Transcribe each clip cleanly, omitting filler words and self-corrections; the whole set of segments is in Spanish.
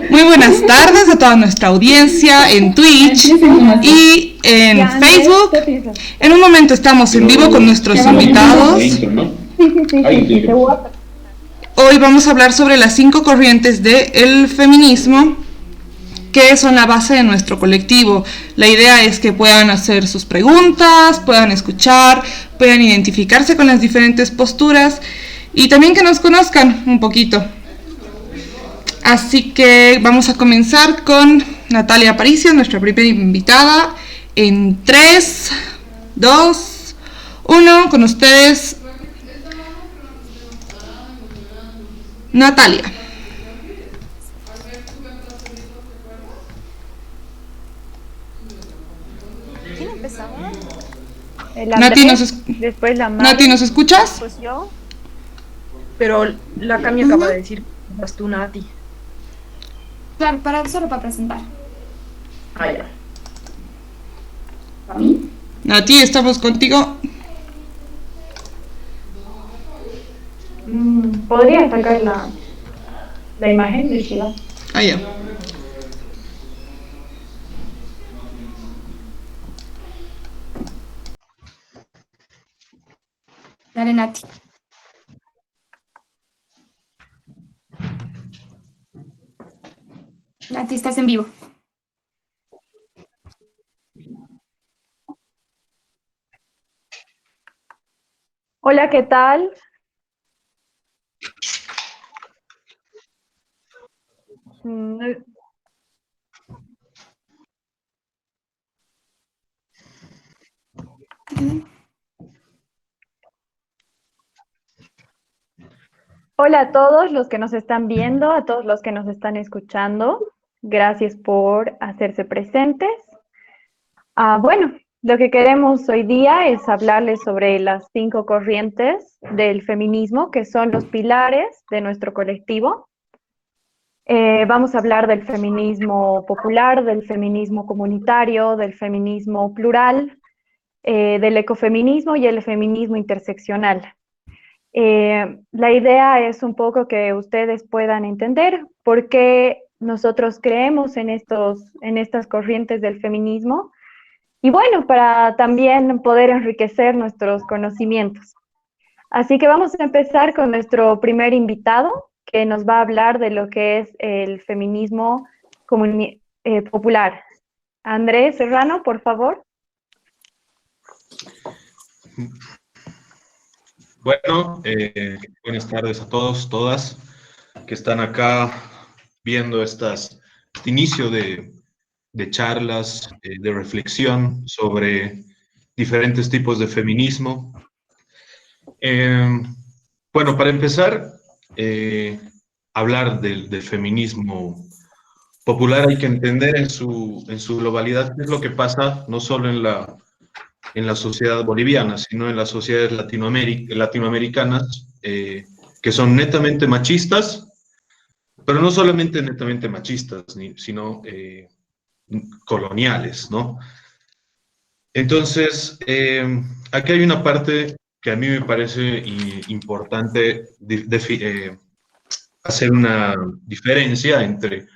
Muy buenas tardes a toda nuestra audiencia en Twitch y en Facebook. En un momento estamos en vivo con nuestros invitados. Hoy vamos a hablar sobre las 5 corrientes del feminismo que son la base de nuestro colectivo. La idea es que puedan hacer sus preguntas, puedan escuchar, puedan identificarse con las diferentes posturas y también que nos conozcan un poquito. Así que vamos a comenzar con Natalia Aparicio, nuestra primera invitada. En 3, 2, 1, con ustedes, Natalia. ¿Quién empezaba? Después la Mari, Nati, ¿nos escuchas? Pues yo. Pero la Cami acaba de decir, vas tú, Nati. Claro, solo para presentar. Ah, ya. ¿A mí? Nati, estamos contigo. Podría sacar la imagen de Sheila. Ah, ya. Dale, Nati. Nati, estás en vivo. Hola, ¿qué tal? Hola a todos los que nos están viendo, a todos los que nos están escuchando. Gracias por hacerse presentes. Bueno, lo que queremos hoy día es hablarles sobre las 5 corrientes del feminismo, que son los pilares de nuestro colectivo. Vamos a hablar del feminismo popular, del feminismo comunitario, del feminismo plural, del ecofeminismo y el feminismo interseccional. La idea es un poco que ustedes puedan entender por qué nosotros creemos en estas corrientes del feminismo y bueno, para también poder enriquecer nuestros conocimientos. Así que vamos a empezar con nuestro primer invitado, que nos va a hablar de lo que es el feminismo popular. Andrés Serrano, por favor. Bueno, buenas tardes a todos, todas que están acá viendo este inicio de charlas, de reflexión sobre diferentes tipos de feminismo. Bueno, para empezar, hablar del feminismo popular hay que entender en su globalidad qué es lo que pasa no solo en la sociedad boliviana, sino en las sociedades latinoamericanas, que son netamente machistas, pero no solamente netamente machistas, sino coloniales, ¿no? Entonces, aquí hay una parte que a mí me parece importante hacer una diferencia entre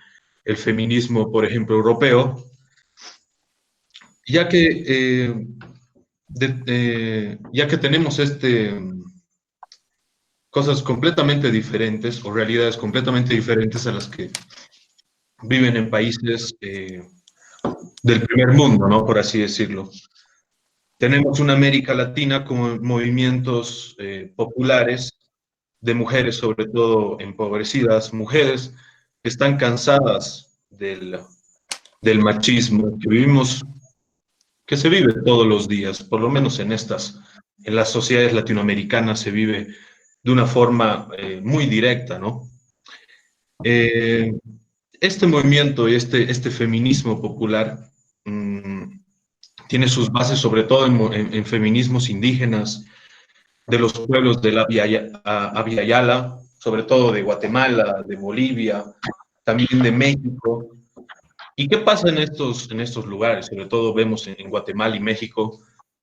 el feminismo, por ejemplo, europeo, ya que tenemos cosas completamente diferentes o realidades completamente diferentes a las que viven en países del primer mundo, ¿no? Por así decirlo. Tenemos una América Latina con movimientos populares de mujeres, sobre todo empobrecidas, mujeres que están cansadas del machismo que se vive todos los días, por lo menos en las sociedades latinoamericanas se vive de una forma muy directa, ¿no? Este movimiento y este feminismo popular tiene sus bases sobre todo en feminismos indígenas de los pueblos de la Abya Yala, sobre todo de Guatemala, de Bolivia, también de México. ¿Y qué pasa en estos lugares? Sobre todo vemos en Guatemala y México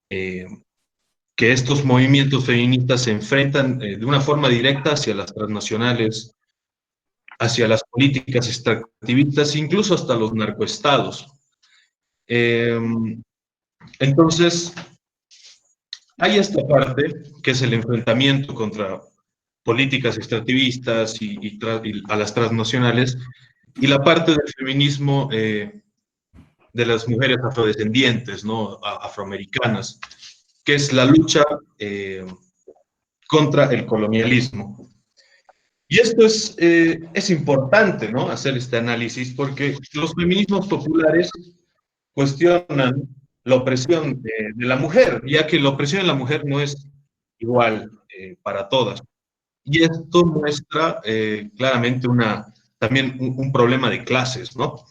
que estos movimientos feministas se enfrentan de una forma directa hacia las transnacionales hacia las políticas extractivistas, incluso hasta los narcoestados. Entonces, hay esta parte que es el enfrentamiento contra políticas extractivistas y a las transnacionales, y la parte del feminismo de las mujeres afrodescendientes, ¿no? Afroamericanas, que es la lucha contra el colonialismo. Y esto es importante, ¿no? Hacer este análisis, porque los feminismos populares cuestionan la opresión de la mujer, ya que la opresión de la mujer no es igual para todas. Y esto muestra claramente también un problema de clases, ¿no?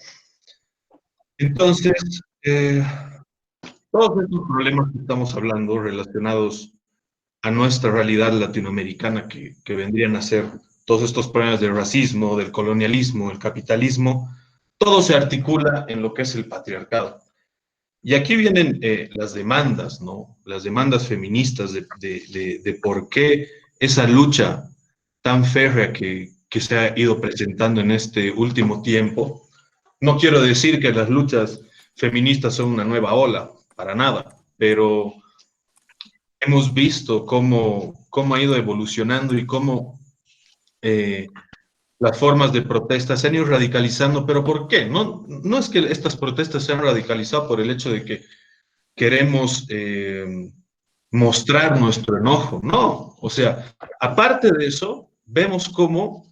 Entonces, todos estos problemas que estamos hablando relacionados a nuestra realidad latinoamericana, que vendrían a ser todos estos problemas del racismo, del colonialismo, el capitalismo, todo se articula en lo que es el patriarcado. Y aquí vienen las demandas, ¿no? Las demandas feministas de por qué esa lucha tan férrea que se ha ido presentando en este último tiempo. No quiero decir que las luchas feministas son una nueva ola, para nada, pero hemos visto cómo ha ido evolucionando y cómo las formas de protesta se han ido radicalizando. ¿Pero por qué? No es que estas protestas se han radicalizado por el hecho de que queremos mostrar nuestro enojo, no. O sea, aparte de eso, vemos cómo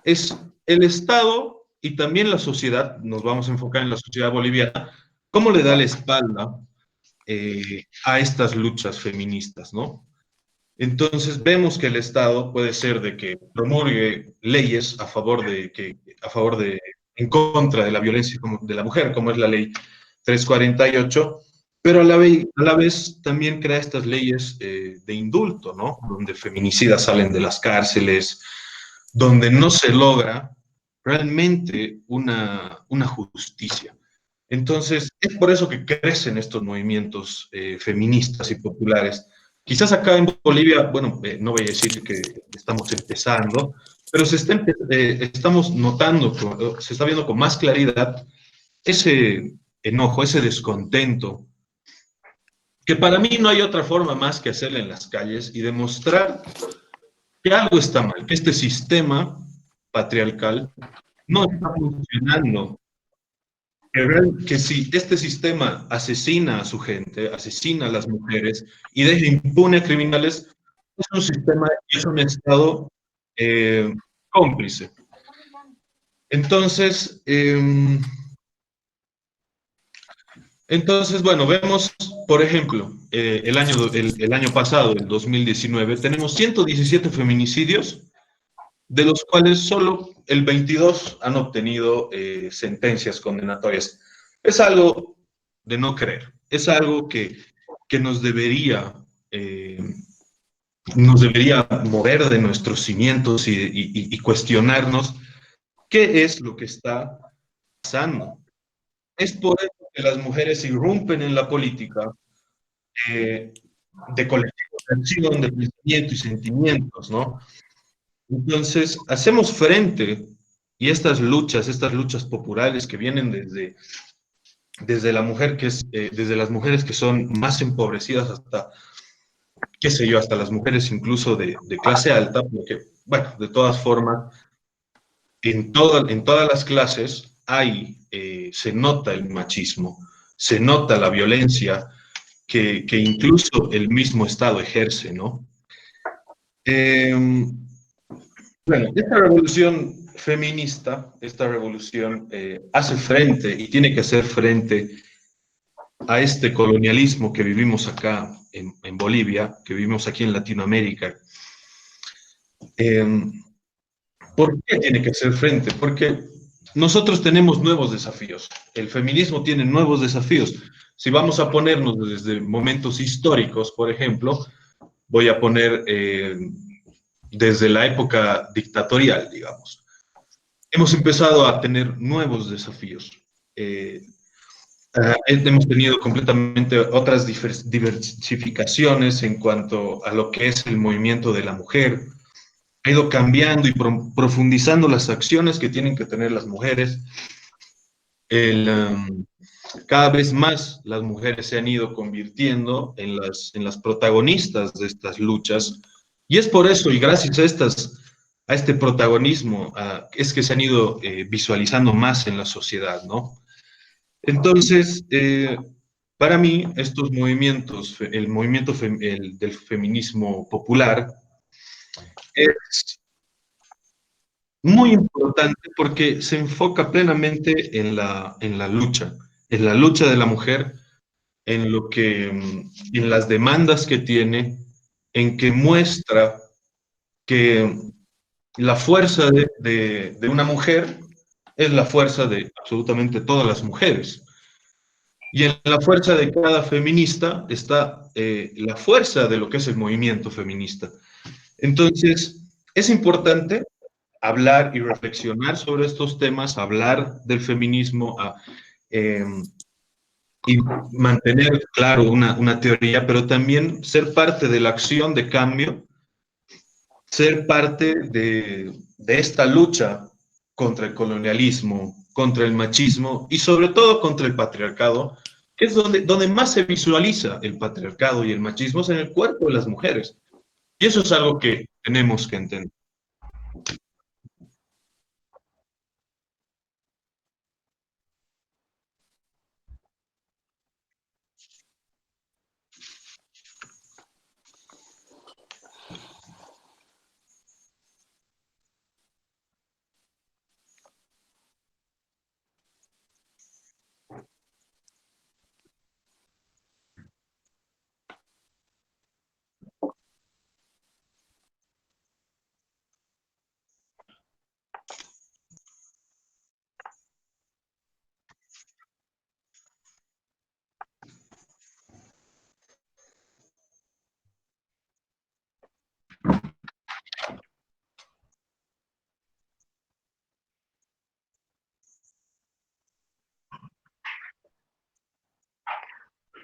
es el Estado y también la sociedad, nos vamos a enfocar en la sociedad boliviana, cómo le da la espalda a estas luchas feministas, ¿no? Entonces vemos que el Estado puede ser de que promulgue leyes en contra de la violencia de la mujer, como es la ley 348, pero a la vez también crea estas leyes de indulto, ¿no? Donde feminicidas salen de las cárceles, donde no se logra realmente una justicia. Entonces, es por eso que crecen estos movimientos feministas y populares. Quizás acá en Bolivia, bueno, no voy a decir que estamos empezando, pero estamos notando, se está viendo con más claridad ese enojo, ese descontento, que para mí no hay otra forma más que hacerlo en las calles y demostrar que algo está mal, que este sistema patriarcal no está funcionando, que si este sistema asesina a su gente, asesina a las mujeres y deja impune a criminales, es un sistema y es un Estado cómplice. Entonces, bueno, vemos, por ejemplo, el año pasado, el 2019, tenemos 117 feminicidios, de los cuales solo el 22 han obtenido sentencias condenatorias. Es algo de no creer, es algo que nos debería mover de nuestros cimientos y cuestionarnos qué es lo que está pasando. Es por eso que las mujeres irrumpen en la política de colectivos de acción, de pensamiento y sentimientos, ¿no? Entonces, hacemos frente, y estas luchas populares que vienen desde la mujer desde las mujeres que son más empobrecidas hasta, qué sé yo, hasta las mujeres incluso de clase alta, porque, bueno, de todas formas, en todas las clases se nota el machismo, se nota la violencia que incluso el mismo Estado ejerce, ¿no? Bueno, esta revolución feminista, esta revolución hace frente y tiene que hacer frente a este colonialismo que vivimos acá en Bolivia, que vivimos aquí en Latinoamérica. ¿Por qué tiene que hacer frente? Porque nosotros tenemos nuevos desafíos. El feminismo tiene nuevos desafíos. Si vamos a ponernos desde momentos históricos, por ejemplo, voy a poner desde la época dictatorial, digamos. Hemos empezado a tener nuevos desafíos. Hemos tenido completamente otras diversificaciones en cuanto a lo que es el movimiento de la mujer. ha ido cambiando y profundizando las acciones que tienen que tener las mujeres. Cada vez más las mujeres se han ido convirtiendo en las protagonistas de estas luchas, y es por eso, y gracias a este protagonismo, es que se han ido visualizando más en la sociedad, ¿no? Entonces, para mí, estos movimientos, el movimiento del feminismo popular, es muy importante porque se enfoca plenamente en la lucha de la mujer, en lo que, en las demandas que tiene, en que muestra que la fuerza de una mujer es la fuerza de absolutamente todas las mujeres. Y en la fuerza de cada feminista está la fuerza de lo que es el movimiento feminista. Entonces, es importante hablar y reflexionar sobre estos temas, hablar del feminismo, eh, y mantener, claro, una teoría, pero también ser parte de la acción de cambio, ser parte de esta lucha contra el colonialismo, contra el machismo y sobre todo contra el patriarcado, que es donde más se visualiza el patriarcado y el machismo, es en el cuerpo de las mujeres. Y eso es algo que tenemos que entender.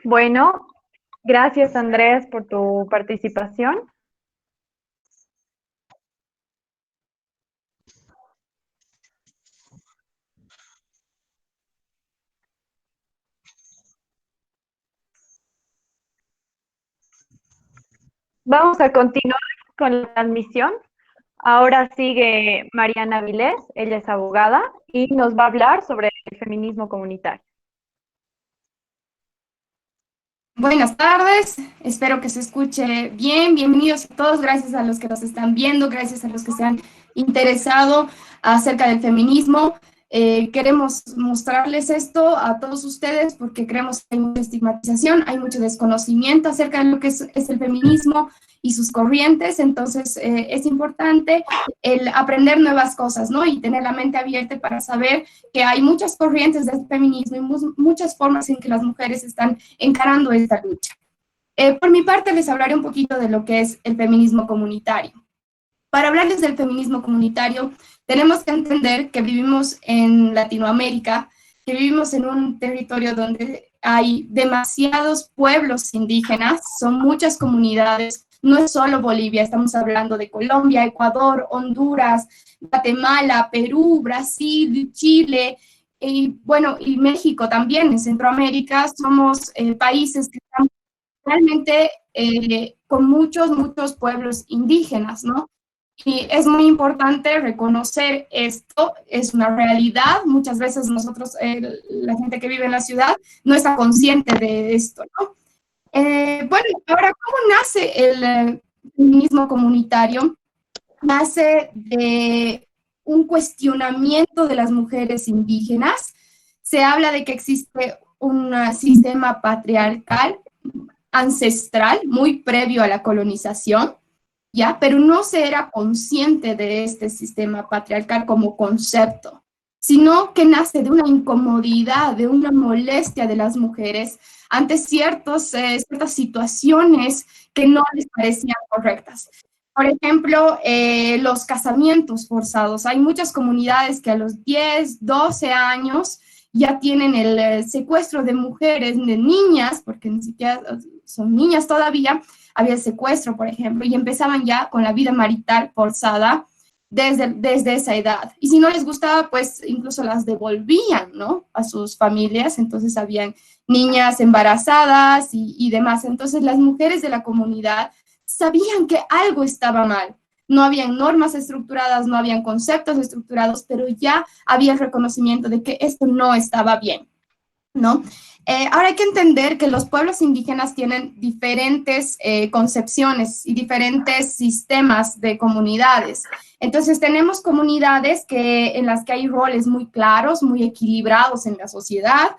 Bueno, gracias Andrés por tu participación. Vamos a continuar con la transmisión. Ahora sigue Mariana Vilés, ella es abogada y nos va a hablar sobre el feminismo comunitario. Buenas tardes, espero que se escuche bien. Bienvenidos a todos, gracias a los que nos están viendo, gracias a los que se han interesado acerca del feminismo. Queremos mostrarles esto a todos ustedes porque creemos que hay mucha estigmatización, hay mucho desconocimiento acerca de lo que es el feminismo y sus corrientes, entonces es importante el aprender nuevas cosas, ¿no? Y tener la mente abierta para saber que hay muchas corrientes del feminismo y muchas formas en que las mujeres están encarando esta lucha. Por mi parte, les hablaré un poquito de lo que es el feminismo comunitario. Para hablarles del feminismo comunitario, tenemos que entender que vivimos en Latinoamérica, que vivimos en un territorio donde hay demasiados pueblos indígenas, son muchas comunidades, no es solo Bolivia, estamos hablando de Colombia, Ecuador, Honduras, Guatemala, Perú, Brasil, Chile, y bueno, y México también, en Centroamérica, somos países que están realmente con muchos pueblos indígenas, ¿no? Y es muy importante reconocer esto, es una realidad. Muchas veces nosotros, la gente que vive en la ciudad, no está consciente de esto, ¿no? Bueno, ahora, ¿cómo nace el feminismo comunitario? Nace de un cuestionamiento de las mujeres indígenas. Se habla de que existe un sistema patriarcal ancestral, muy previo a la colonización, ¿ya? Pero no se era consciente de este sistema patriarcal como concepto, sino que nace de una incomodidad, de una molestia de las mujeres ante ciertas situaciones que no les parecían correctas. Por ejemplo, los casamientos forzados. Hay muchas comunidades que a los 10, 12 años ya tienen el secuestro de mujeres, de niñas, porque ni siquiera son niñas todavía, había el secuestro, por ejemplo, y empezaban ya con la vida marital forzada desde esa edad. Y si no les gustaba, pues incluso las devolvían, ¿no? A sus familias. Entonces habían niñas embarazadas y demás. Entonces las mujeres de la comunidad sabían que algo estaba mal. No habían normas estructuradas, no habían conceptos estructurados, pero ya había el reconocimiento de que esto no estaba bien, ¿no? Ahora hay que entender que los pueblos indígenas tienen diferentes concepciones y diferentes sistemas de comunidades. Entonces tenemos comunidades en las que hay roles muy claros, muy equilibrados en la sociedad.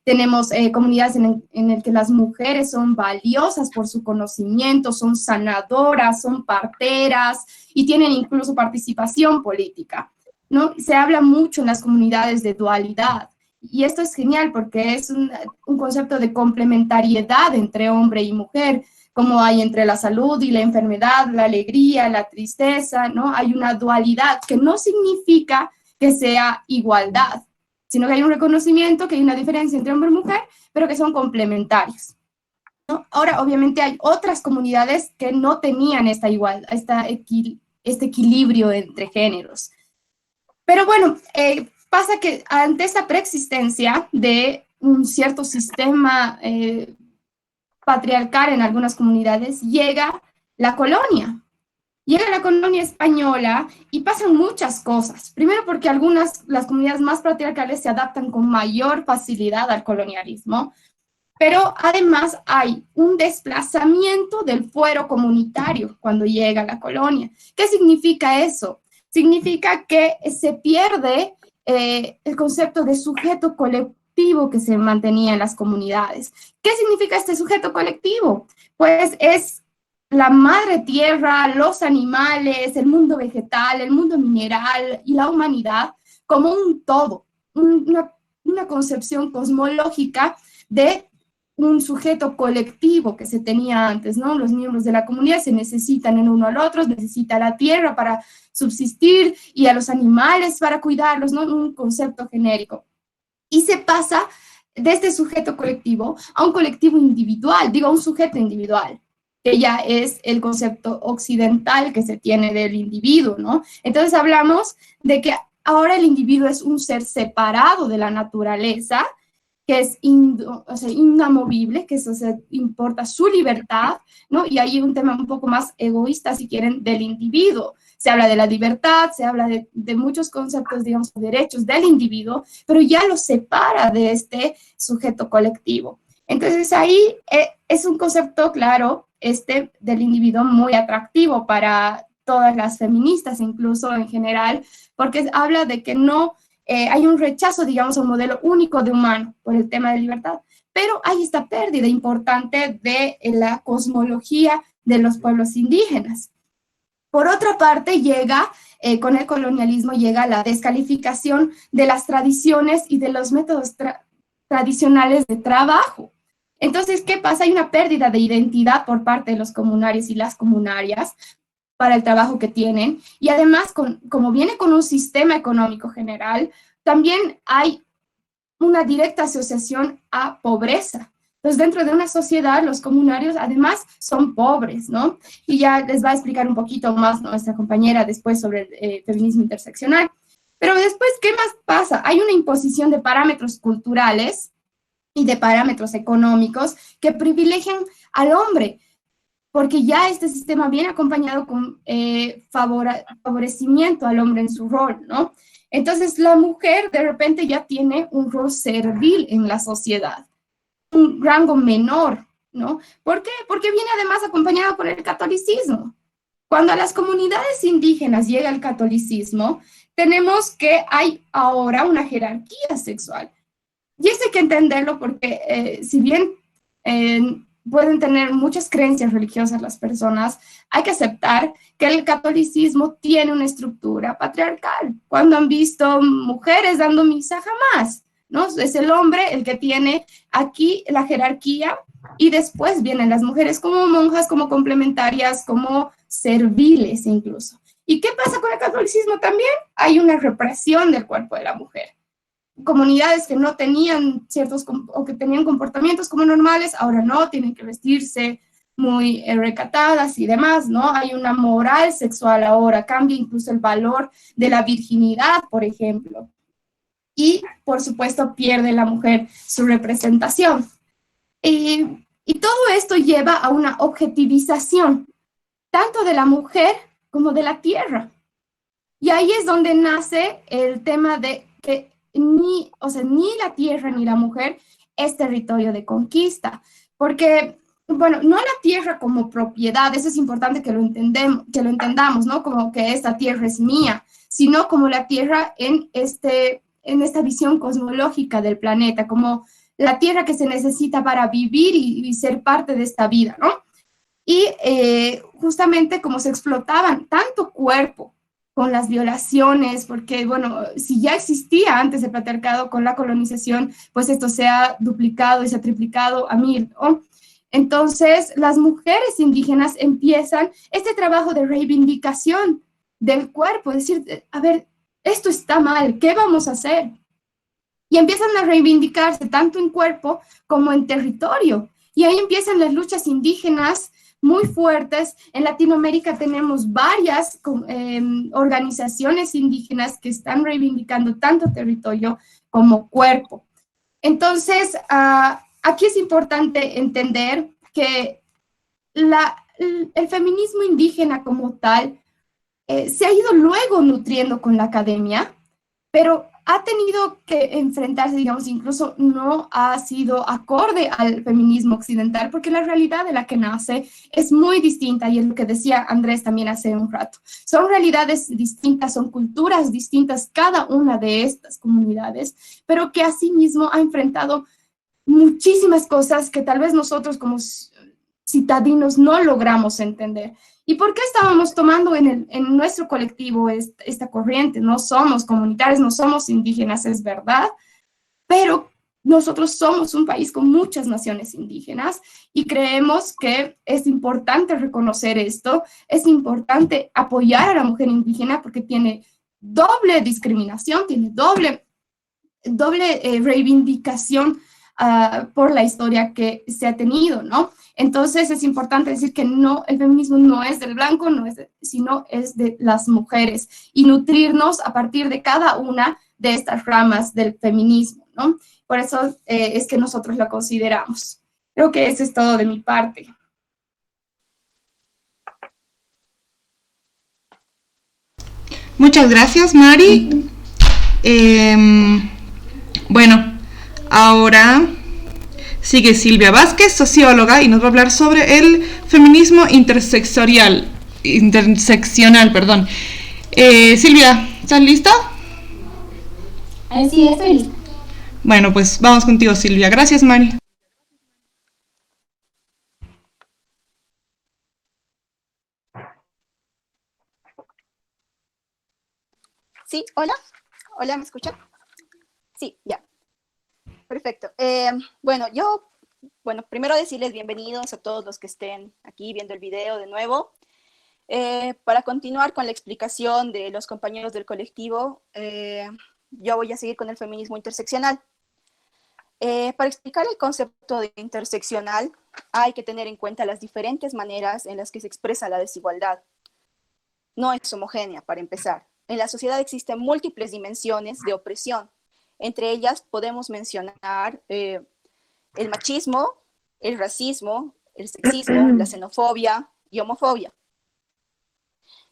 Tenemos comunidades en las que las mujeres son valiosas por su conocimiento, son sanadoras, son parteras y tienen incluso participación política, ¿no? Se habla mucho en las comunidades de dualidad. Y esto es genial porque es un concepto de complementariedad entre hombre y mujer, como hay entre la salud y la enfermedad, la alegría, la tristeza, ¿no? Hay una dualidad que no significa que sea igualdad, sino que hay un reconocimiento que hay una diferencia entre hombre y mujer, pero que son complementarios, ¿no? Ahora, obviamente, hay otras comunidades que no tenían esta igualdad, este equilibrio entre géneros. Pero bueno, pasa que ante esta preexistencia de un cierto sistema patriarcal en algunas comunidades, llega la colonia. Llega la colonia española y pasan muchas cosas. Primero porque las comunidades más patriarcales se adaptan con mayor facilidad al colonialismo, pero además hay un desplazamiento del fuero comunitario cuando llega la colonia. ¿Qué significa eso? Significa que se pierde el concepto de sujeto colectivo que se mantenía en las comunidades. ¿Qué significa este sujeto colectivo? Pues es la madre tierra, los animales, el mundo vegetal, el mundo mineral y la humanidad como un todo, una concepción cosmológica de un sujeto colectivo que se tenía antes, ¿no? Los miembros de la comunidad se necesitan el uno al otro, necesita la tierra para subsistir y a los animales para cuidarlos, ¿no? Un concepto genérico. Y se pasa de este sujeto colectivo a un colectivo individual, digo, un sujeto individual, que ya es el concepto occidental que se tiene del individuo, ¿no? Entonces hablamos de que ahora el individuo es un ser separado de la naturaleza, que es inamovible, que eso importa su libertad, ¿no? Y hay un tema un poco más egoísta, si quieren, del individuo. Se habla de la libertad, se habla de muchos conceptos, digamos, derechos del individuo, pero ya lo separa de este sujeto colectivo. Entonces ahí es un concepto, claro, del individuo muy atractivo para todas las feministas, incluso en general, porque habla de que no hay un rechazo, digamos, a un modelo único de humano por el tema de libertad, pero hay esta pérdida importante de la cosmología de los pueblos indígenas. Por otra parte, con el colonialismo llega la descalificación de las tradiciones y de los métodos tradicionales de trabajo. Entonces, ¿qué pasa? Hay una pérdida de identidad por parte de los comunarios y las comunarias para el trabajo que tienen, y además, como viene con un sistema económico general, también hay una directa asociación a pobreza. Entonces, dentro de una sociedad, los comunarios además son pobres, ¿no? Y ya les va a explicar un poquito más nuestra compañera después sobre el feminismo interseccional. Pero después, ¿qué más pasa? Hay una imposición de parámetros culturales y de parámetros económicos que privilegian al hombre, porque ya este sistema viene acompañado con favorecimiento al hombre en su rol, ¿no? Entonces, la mujer de repente ya tiene un rol servil en la sociedad, un rango menor, ¿no? ¿Por qué? Porque viene además acompañado por el catolicismo. Cuando a las comunidades indígenas llega el catolicismo, tenemos que hay ahora una jerarquía sexual. Y eso hay que entenderlo porque si bien pueden tener muchas creencias religiosas las personas, hay que aceptar que el catolicismo tiene una estructura patriarcal. Cuando han visto mujeres dando misa, jamás, ¿no? Es el hombre el que tiene aquí la jerarquía y después vienen las mujeres como monjas, como complementarias, como serviles incluso. ¿Y qué pasa con el catolicismo también? Hay una represión del cuerpo de la mujer. Comunidades que no tenían o que tenían comportamientos como normales, ahora no, tienen que vestirse muy recatadas y demás, ¿no? Hay una moral sexual ahora, cambia incluso el valor de la virginidad, por ejemplo. Y, por supuesto, pierde la mujer su representación. Y todo esto lleva a una objetivización, tanto de la mujer como de la tierra. Y ahí es donde nace el tema de que ni la tierra ni la mujer es territorio de conquista, porque, bueno, no la tierra como propiedad, eso es importante que lo entendamos, ¿no? Como que esta tierra es mía, sino como la tierra en esta visión cosmológica del planeta, como la tierra que se necesita para vivir y ser parte de esta vida, ¿no? Y justamente como se explotaban tanto cuerpo con las violaciones, porque, bueno, si ya existía antes el patriarcado con la colonización, pues esto se ha duplicado y se ha triplicado a 1000, ¿no? Entonces, las mujeres indígenas empiezan este trabajo de reivindicación del cuerpo, es decir, a ver, esto está mal, ¿qué vamos a hacer? Y empiezan a reivindicarse tanto en cuerpo como en territorio. Y ahí empiezan las luchas indígenas muy fuertes. En Latinoamérica tenemos varias organizaciones indígenas que están reivindicando tanto territorio como cuerpo. Entonces, aquí es importante entender que el feminismo indígena como tal se ha ido luego nutriendo con la academia, pero ha tenido que enfrentarse, digamos, incluso no ha sido acorde al feminismo occidental, porque la realidad de la que nace es muy distinta, y es lo que decía Andrés también hace un rato. Son realidades distintas, son culturas distintas, cada una de estas comunidades, pero que asimismo ha enfrentado muchísimas cosas que tal vez nosotros como citadinos no logramos entender. ¿Y por qué estábamos tomando en nuestro colectivo esta corriente? No somos comunitarios, no somos indígenas, es verdad, pero nosotros somos un país con muchas naciones indígenas y creemos que es importante reconocer esto, es importante apoyar a la mujer indígena porque tiene doble discriminación, tiene doble reivindicación por la historia que se ha tenido, ¿no? Entonces es importante decir que no, el feminismo no es del blanco, sino es de las mujeres y nutrirnos a partir de cada una de estas ramas del feminismo, ¿no? Por eso es que nosotros lo consideramos. Creo que eso es todo de mi parte. Muchas gracias, Mari. Bueno, ahora sigue Silvia Vázquez, socióloga, y nos va a hablar sobre el feminismo interseccional, perdón. Silvia, ¿estás lista? Sí, estoy lista. Bueno, pues vamos contigo, Silvia. Gracias, Mari. Sí, hola. Hola, ¿me escuchan? Sí, ya. Perfecto. Bueno, primero decirles bienvenidos a todos los que estén aquí viendo el video de nuevo. Para continuar con la explicación de los compañeros del colectivo, yo voy a seguir con el feminismo interseccional. Para explicar el concepto de interseccional, hay que tener en cuenta las diferentes maneras en las que se expresa la desigualdad. No es homogénea, para empezar. En la sociedad existen múltiples dimensiones de opresión. Entre ellas podemos mencionar el machismo, el racismo, el sexismo, la xenofobia y homofobia.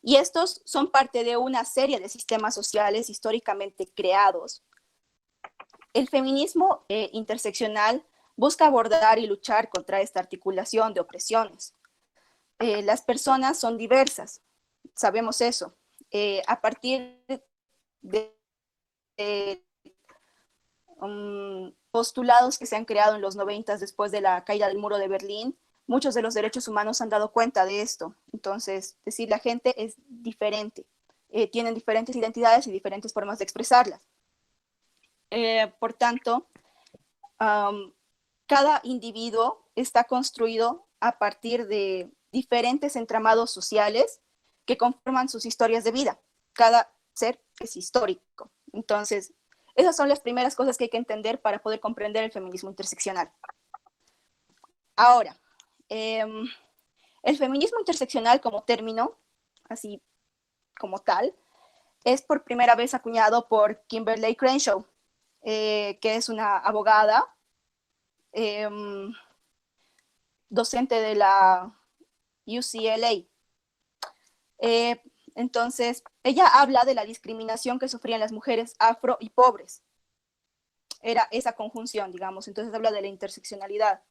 Y estos son parte de una serie de sistemas sociales históricamente creados. El feminismo interseccional busca abordar y luchar contra esta articulación de opresiones. Las personas son diversas, sabemos eso. A partir de postulados que se han creado en los 90 después de la caída del muro de Berlín, muchos de los derechos humanos han dado cuenta de esto. Entonces, decir, la gente es diferente, tienen diferentes identidades y diferentes formas de expresarlas. Por tanto, cada individuo está construido a partir de diferentes entramados sociales que conforman sus historias de vida. Cada ser es histórico. Entonces, esas son las primeras cosas que hay que entender para poder comprender el feminismo interseccional. Ahora, El feminismo interseccional como término, así como tal, es por primera vez acuñado por Kimberly Crenshaw, que es una abogada, docente de la UCLA. Entonces, ella habla de la discriminación que sufrían las mujeres afro y pobres. Era esa conjunción, digamos, entonces habla de la interseccionalidad.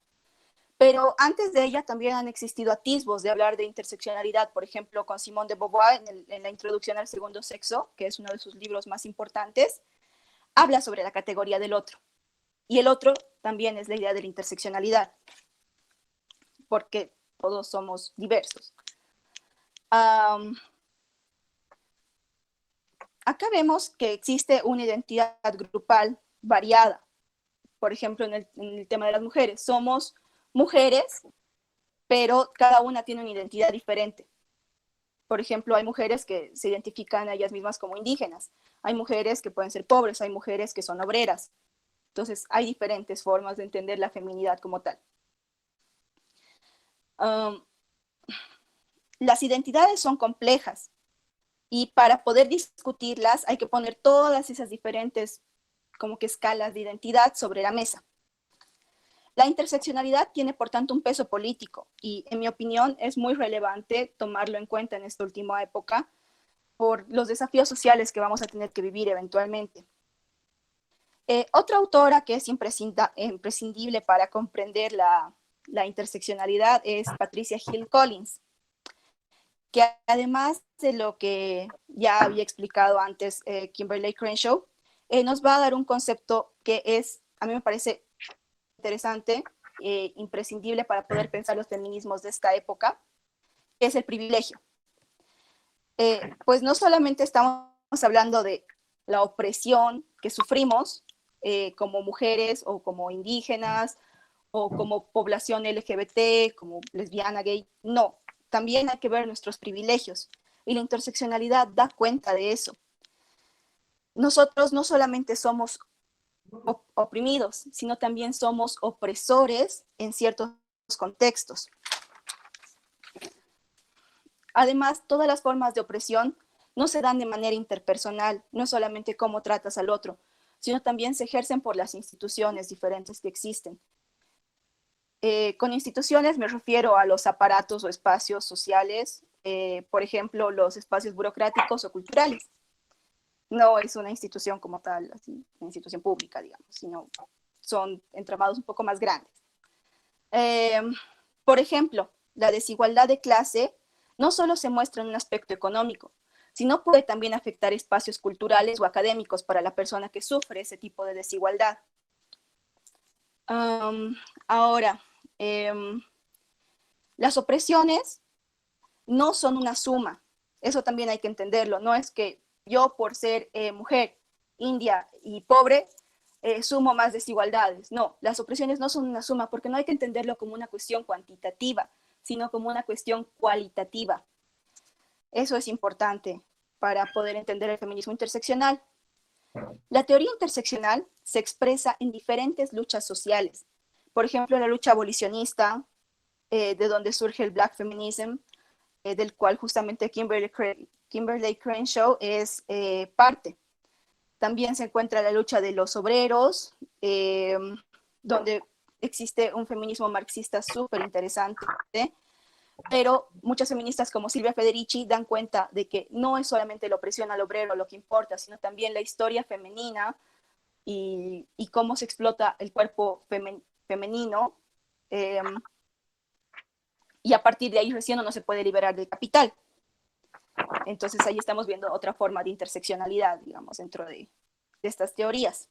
Pero antes de ella también han existido atisbos de hablar de interseccionalidad, por ejemplo, con Simone de Beauvoir en la introducción al segundo sexo, que es uno de sus libros más importantes, habla sobre la categoría del otro. Y el otro también es la idea de la interseccionalidad, porque todos somos diversos. Acá vemos que existe una identidad grupal variada. Por ejemplo, en el tema de las mujeres, somos mujeres, pero cada una tiene una identidad diferente. Por ejemplo, hay mujeres que se identifican a ellas mismas como indígenas, hay mujeres que pueden ser pobres, hay mujeres que son obreras. Entonces, hay diferentes formas de entender la feminidad como tal. Las identidades son complejas y para poder discutirlas hay que poner todas esas diferentes como que escalas de identidad sobre la mesa. La interseccionalidad tiene, por tanto, un peso político y, en mi opinión, es muy relevante tomarlo en cuenta en esta última época por los desafíos sociales que vamos a tener que vivir eventualmente. Otra autora que es imprescindible para comprender la interseccionalidad es Patricia Hill Collins, que además de lo que ya había explicado antes Kimberly Crenshaw, nos va a dar un concepto que es, a mí me parece interesante, imprescindible para poder pensar los feminismos de esta época, que es el privilegio. Pues no solamente estamos hablando de la opresión que sufrimos como mujeres o como indígenas o como población LGBT, como lesbiana, gay, no, también hay que ver nuestros privilegios y la interseccionalidad da cuenta de eso. Nosotros no solamente somos oprimidos, sino también somos opresores en ciertos contextos. Además, todas las formas de opresión no se dan de manera interpersonal, no solamente cómo tratas al otro, sino también se ejercen por las instituciones diferentes que existen. Con instituciones me refiero a los aparatos o espacios sociales, por ejemplo, los espacios burocráticos o culturales. No es una institución como tal, así, una institución pública, digamos, sino son entramados un poco más grandes. Por ejemplo, la desigualdad de clase no solo se muestra en un aspecto económico, sino puede también afectar espacios culturales o académicos para la persona que sufre ese tipo de desigualdad. Ahora, las opresiones no son una suma, eso también hay que entenderlo, no es que yo por ser mujer, india y pobre, sumo más desigualdades. No, las opresiones no son una suma porque no hay que entenderlo como una cuestión cuantitativa, sino como una cuestión cualitativa. Eso es importante para poder entender el feminismo interseccional. La teoría interseccional se expresa en diferentes luchas sociales. Por ejemplo, la lucha abolicionista, de donde surge el Black Feminism, del cual justamente Kimberly Crenshaw es parte. También se encuentra la lucha de los obreros, donde existe un feminismo marxista súper interesante, pero muchas feministas como Silvia Federici dan cuenta de que no es solamente la opresión al obrero lo que importa, sino también la historia femenina y cómo se explota el cuerpo femenino, y a partir de ahí recién no se puede liberar del capital. Entonces ahí estamos viendo otra forma de interseccionalidad, digamos, dentro de estas teorías.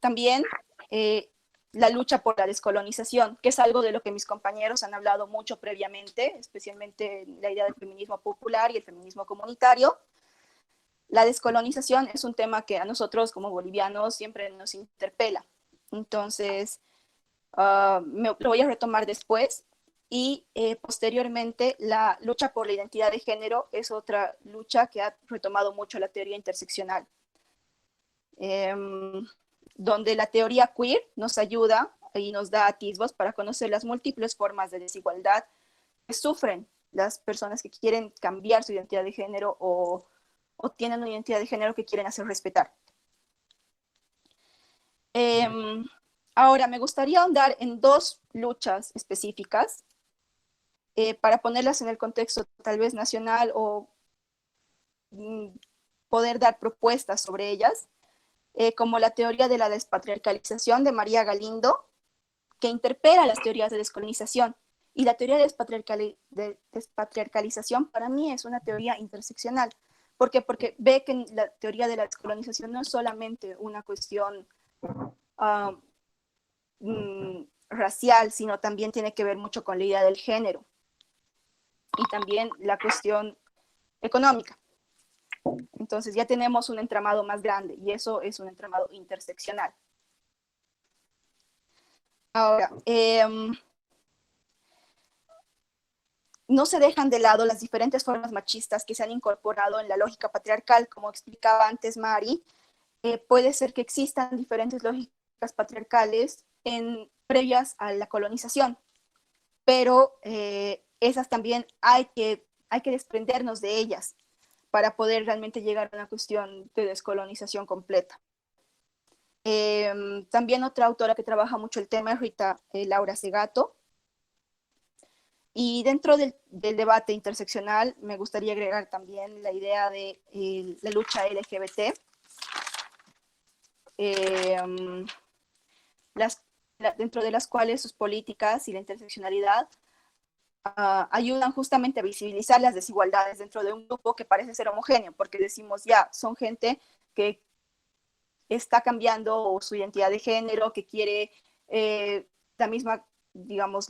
También la lucha por la descolonización, que es algo de lo que mis compañeros han hablado mucho previamente, especialmente la idea del feminismo popular y el feminismo comunitario. La descolonización es un tema que a nosotros como bolivianos siempre nos interpela. Entonces, lo voy a retomar después. Y posteriormente, la lucha por la identidad de género es otra lucha que ha retomado mucho la teoría interseccional, donde la teoría queer nos ayuda y nos da atisbos para conocer las múltiples formas de desigualdad que sufren las personas que quieren cambiar su identidad de género o tienen una identidad de género que quieren hacer respetar. Ahora, me gustaría ahondar en dos luchas específicas para ponerlas en el contexto tal vez nacional o poder dar propuestas sobre ellas, como la teoría de la despatriarcalización de María Galindo, que interpela las teorías de descolonización. Y la teoría de despatriarcalización para mí es una teoría interseccional. ¿Por qué? Porque ve que la teoría de la descolonización no es solamente una cuestión racial, sino también tiene que ver mucho con la idea del género y también la cuestión económica. Entonces ya tenemos un entramado más grande y eso es un entramado interseccional. Ahora, no se dejan de lado las diferentes formas machistas que se han incorporado en la lógica patriarcal, como explicaba antes Mari. Puede ser que existan diferentes lógicas patriarcales previas a la colonización, pero esas también hay que desprendernos de ellas para poder realmente llegar a una cuestión de descolonización completa. También otra autora que trabaja mucho el tema es Rita Laura Segato. Y dentro del debate interseccional me gustaría agregar también la idea de la lucha LGBT. Dentro de las cuales sus políticas y la interseccionalidad ayudan justamente a visibilizar las desigualdades dentro de un grupo que parece ser homogéneo, porque decimos ya, son gente que está cambiando su identidad de género, que quiere la misma, digamos,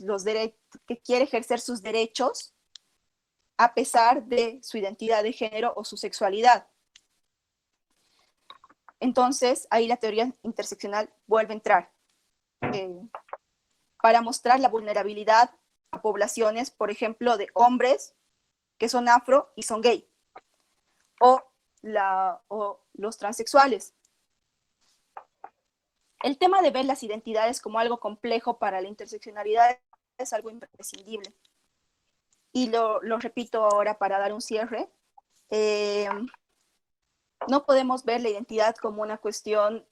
que quiere ejercer sus derechos a pesar de su identidad de género o su sexualidad. Entonces, ahí la teoría interseccional vuelve a entrar para mostrar la vulnerabilidad a poblaciones, por ejemplo, de hombres que son afro y son gay, o los transexuales. El tema de ver las identidades como algo complejo para la interseccionalidad es algo imprescindible. Y lo repito ahora para dar un cierre. No podemos ver la identidad como una cuestión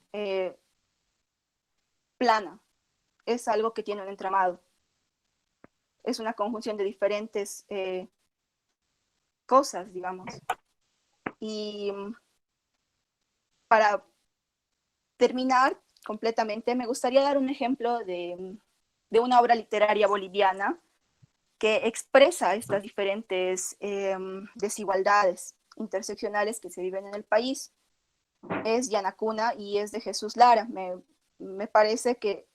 plana. Es algo que tiene un entramado. Es una conjunción de diferentes cosas, digamos. Y para terminar completamente, me gustaría dar un ejemplo de una obra literaria boliviana que expresa estas diferentes desigualdades interseccionales que se viven en el país. Es Yanacuna y es de Jesús Lara. Me parece que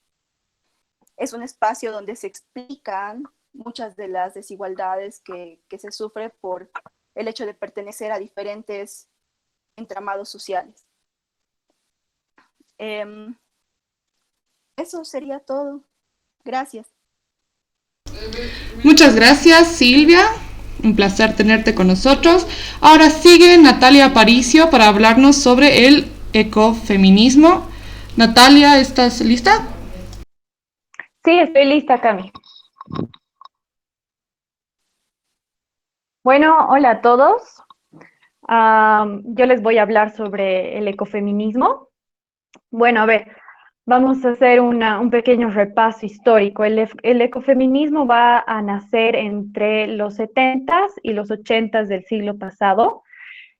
es un espacio donde se explican muchas de las desigualdades que se sufre por el hecho de pertenecer a diferentes entramados sociales. Eso sería todo. Gracias. Muchas gracias, Silvia. Un placer tenerte con nosotros. Ahora sigue Natalia Aparicio para hablarnos sobre el ecofeminismo. Natalia, ¿estás lista? Sí, estoy lista, Cami. Bueno, hola a todos. Yo les voy a hablar sobre el ecofeminismo. Bueno, a ver, vamos a hacer un pequeño repaso histórico. El ecofeminismo va a nacer entre los 70s y los 80s del siglo pasado.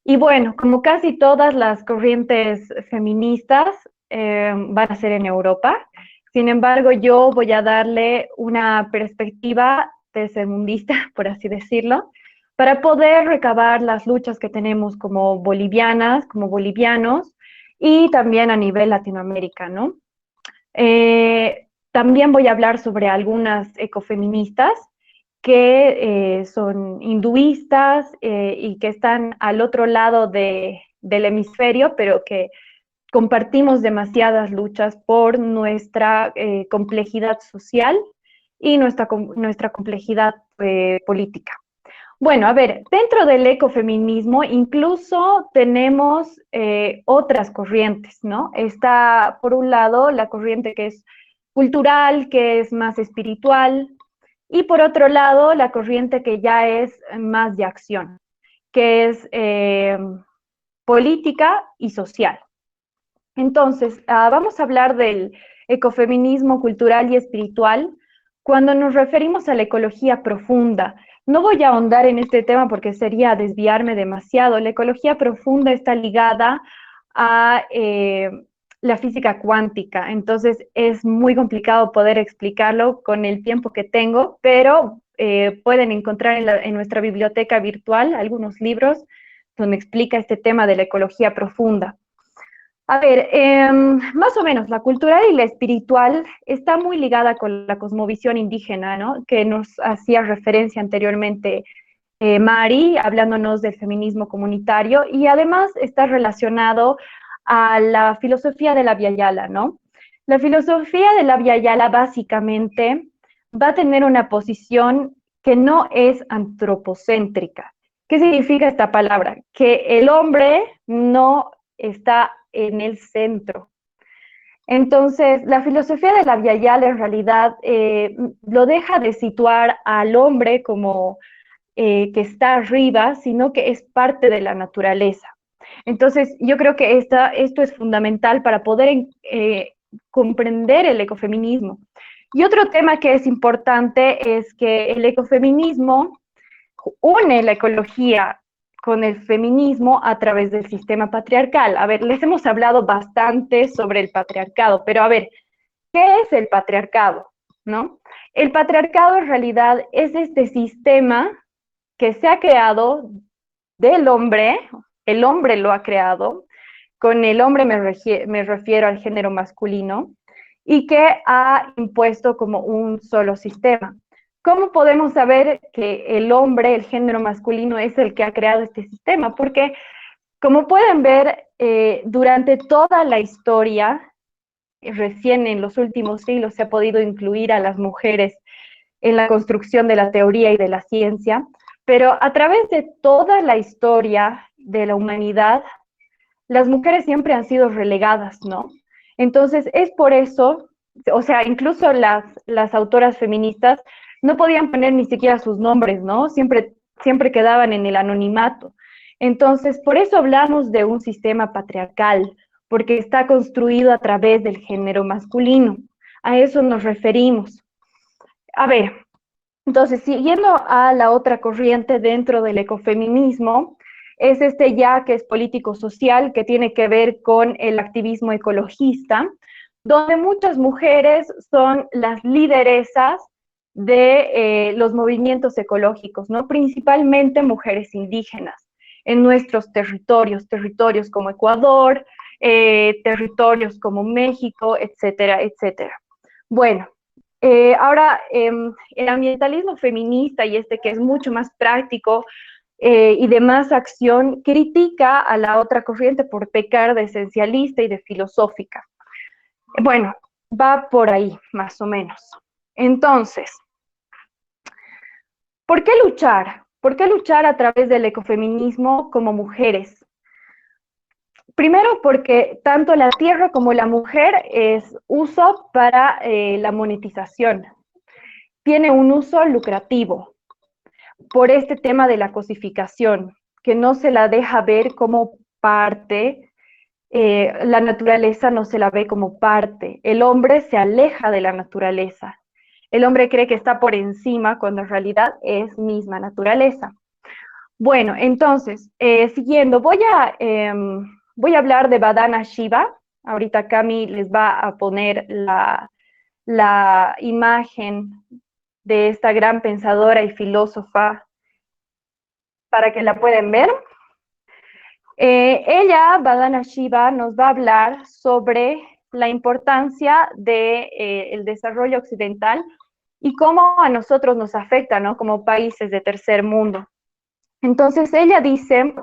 Y bueno, como casi todas las corrientes feministas van a ser en Europa. Sin embargo, yo voy a darle una perspectiva tercermundista, por así decirlo, para poder recabar las luchas que tenemos como bolivianas, como bolivianos, y también a nivel Latinoamérica, ¿no? También voy a hablar sobre algunas ecofeministas que son hinduistas y que están al otro lado del hemisferio, pero que compartimos demasiadas luchas por nuestra complejidad social y nuestra complejidad política. Bueno, a ver, dentro del ecofeminismo incluso tenemos otras corrientes, ¿no? Está, por un lado, la corriente que es cultural, que es más espiritual, y por otro lado, la corriente que ya es más de acción, que es política y social. Entonces, vamos a hablar del ecofeminismo cultural y espiritual cuando nos referimos a la ecología profunda. No voy a ahondar en este tema porque sería desviarme demasiado. La ecología profunda está ligada a la física cuántica, entonces es muy complicado poder explicarlo con el tiempo que tengo, pero pueden encontrar en nuestra biblioteca virtual algunos libros donde explica este tema de la ecología profunda. A ver, más o menos, la cultural y la espiritual está muy ligada con la cosmovisión indígena, ¿no? Que nos hacía referencia anteriormente Mari, hablándonos del feminismo comunitario, y además está relacionado a la filosofía de la Via Yala, ¿no? La filosofía de la Via Yala básicamente va a tener una posición que no es antropocéntrica. ¿Qué significa esta palabra? Que el hombre no está en el centro. Entonces, la filosofía de la Via Yala en realidad lo deja de situar al hombre como que está arriba, sino que es parte de la naturaleza. Entonces, yo creo que esto es fundamental para poder comprender el ecofeminismo. Y otro tema que es importante es que el ecofeminismo une la ecología con el feminismo a través del sistema patriarcal. A ver, les hemos hablado bastante sobre el patriarcado, pero a ver, ¿qué es el patriarcado? ¿No? El patriarcado en realidad es este sistema que se ha creado del hombre, el hombre lo ha creado, con el hombre me refiero al género masculino, y que ha impuesto como un solo sistema. ¿Cómo podemos saber que el hombre, el género masculino, es el que ha creado este sistema? Porque, como pueden ver, durante toda la historia, recién en los últimos siglos se ha podido incluir a las mujeres en la construcción de la teoría y de la ciencia, pero a través de toda la historia de la humanidad, las mujeres siempre han sido relegadas, ¿no? Entonces, es por eso, o sea, incluso las autoras feministas no podían poner ni siquiera sus nombres, ¿no? Siempre quedaban en el anonimato. Entonces, por eso hablamos de un sistema patriarcal, porque está construido a través del género masculino. A eso nos referimos. A ver, entonces, siguiendo a la otra corriente dentro del ecofeminismo, es este ya que es político-social, que tiene que ver con el activismo ecologista, donde muchas mujeres son las lideresas de los movimientos ecológicos, ¿no? Principalmente mujeres indígenas en nuestros territorios como Ecuador, territorios como México, etcétera, etcétera. Bueno, ahora el ambientalismo feminista y este que es mucho más práctico y de más acción, critica a la otra corriente por pecar de esencialista y de filosófica. Bueno, va por ahí, más o menos. Entonces, ¿por qué luchar? ¿Por qué luchar a través del ecofeminismo como mujeres? Primero, porque tanto la tierra como la mujer es uso para la monetización. Tiene un uso lucrativo por este tema de la cosificación, que no se la deja ver como parte. La naturaleza no se la ve como parte. El hombre se aleja de la naturaleza. El hombre cree que está por encima cuando en realidad es misma naturaleza. Bueno, entonces, siguiendo, voy a hablar de Vandana Shiva. Ahorita Cami les va a poner la imagen de esta gran pensadora y filósofa para que la puedan ver. Ella, Vandana Shiva, nos va a hablar sobre la importancia del desarrollo occidental y cómo a nosotros nos afecta, ¿no? Como países de tercer mundo. Entonces, ella dice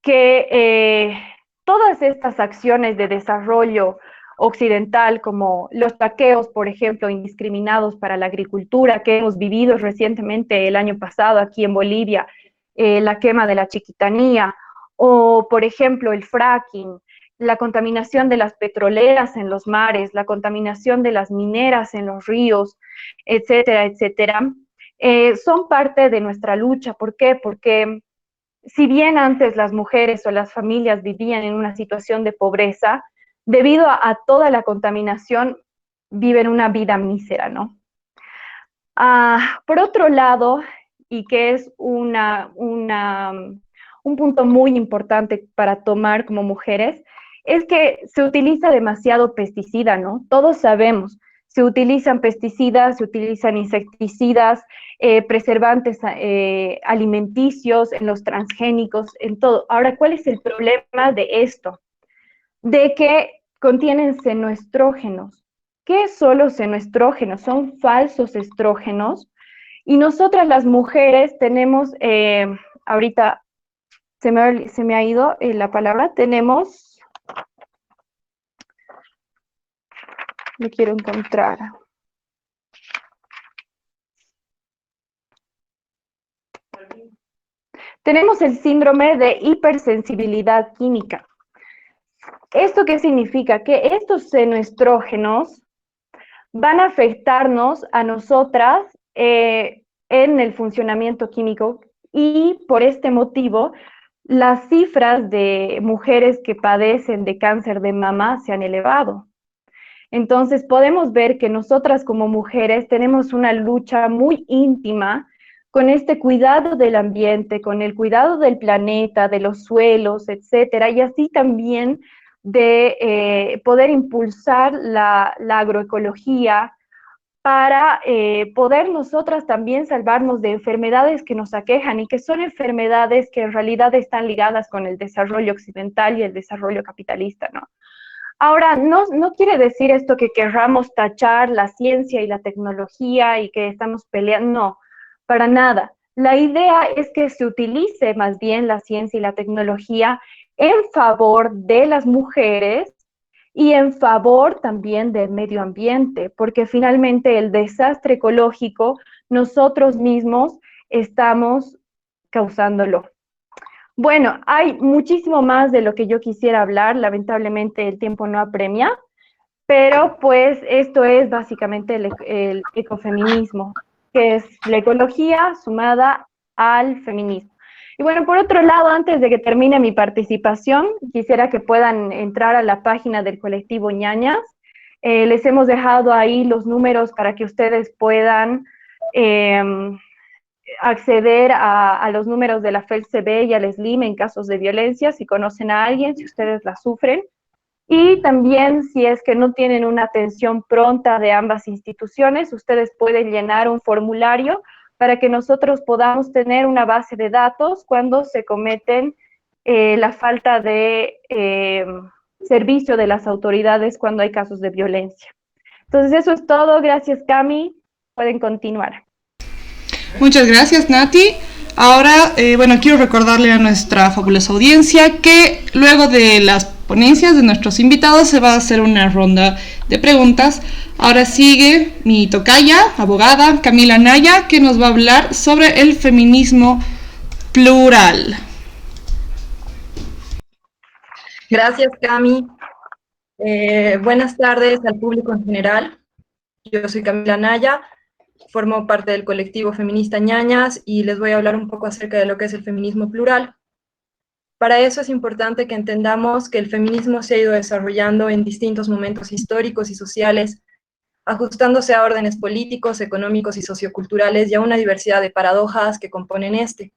que todas estas acciones de desarrollo occidental, como los saqueos, por ejemplo, indiscriminados para la agricultura que hemos vivido recientemente el año pasado aquí en Bolivia, la quema de la Chiquitanía, o por ejemplo el fracking, la contaminación de las petroleras en los mares, la contaminación de las mineras en los ríos, etcétera, etcétera, son parte de nuestra lucha. ¿Por qué? Porque si bien antes las mujeres o las familias vivían en una situación de pobreza, debido a toda la contaminación, viven una vida mísera, ¿no? Por otro lado, y que es un punto muy importante para tomar como mujeres, es que se utiliza demasiado pesticida, ¿no? Todos sabemos, se utilizan pesticidas, se utilizan insecticidas, preservantes alimenticios, en los transgénicos, en todo. Ahora, ¿cuál es el problema de esto? De que contienen senoestrógenos. ¿Qué son los senoestrógenos? Son falsos estrógenos. Y nosotras las mujeres tenemos, ahorita se me ha ido la palabra, tenemos, lo quiero encontrar. Tenemos el síndrome de hipersensibilidad química. ¿Esto qué significa? Que estos senoestrógenos van a afectarnos a nosotras en el funcionamiento químico, y por este motivo las cifras de mujeres que padecen de cáncer de mama se han elevado. Entonces podemos ver que nosotras como mujeres tenemos una lucha muy íntima con este cuidado del ambiente, con el cuidado del planeta, de los suelos, etcétera, y así también de poder impulsar la agroecología para poder nosotras también salvarnos de enfermedades que nos aquejan y que son enfermedades que en realidad están ligadas con el desarrollo occidental y el desarrollo capitalista, ¿no? Ahora, no quiere decir esto que querramos tachar la ciencia y la tecnología y que estamos peleando, no, para nada. La idea es que se utilice más bien la ciencia y la tecnología en favor de las mujeres y en favor también del medio ambiente, porque finalmente el desastre ecológico nosotros mismos estamos causándolo. Bueno, hay muchísimo más de lo que yo quisiera hablar, lamentablemente el tiempo no apremia, pero pues esto es básicamente el ecofeminismo, que es la ecología sumada al feminismo. Y bueno, por otro lado, antes de que termine mi participación, quisiera que puedan entrar a la página del colectivo Ñañas. Les hemos dejado ahí los números para que ustedes puedan acceder a los números de la FELCB y al SLIM en casos de violencia, si conocen a alguien, si ustedes la sufren. Y también, si es que no tienen una atención pronta de ambas instituciones, ustedes pueden llenar un formulario para que nosotros podamos tener una base de datos cuando se cometen la falta de servicio de las autoridades cuando hay casos de violencia. Entonces, eso es todo. Gracias, Cami. Pueden continuar. Muchas gracias, Nati. Ahora, bueno, quiero recordarle a nuestra fabulosa audiencia que luego de las ponencias de nuestros invitados se va a hacer una ronda de preguntas. Ahora sigue mi tocaya, abogada Camila Anaya, que nos va a hablar sobre el feminismo plural. Gracias, Cami. Buenas tardes al público en general. Yo soy Camila Anaya, formo parte del colectivo feminista Ñañas y les voy a hablar un poco acerca de lo que es el feminismo plural. Para eso es importante que entendamos que el feminismo se ha ido desarrollando en distintos momentos históricos y sociales, ajustándose a órdenes políticos, económicos y socioculturales y a una diversidad de paradojas que componen este.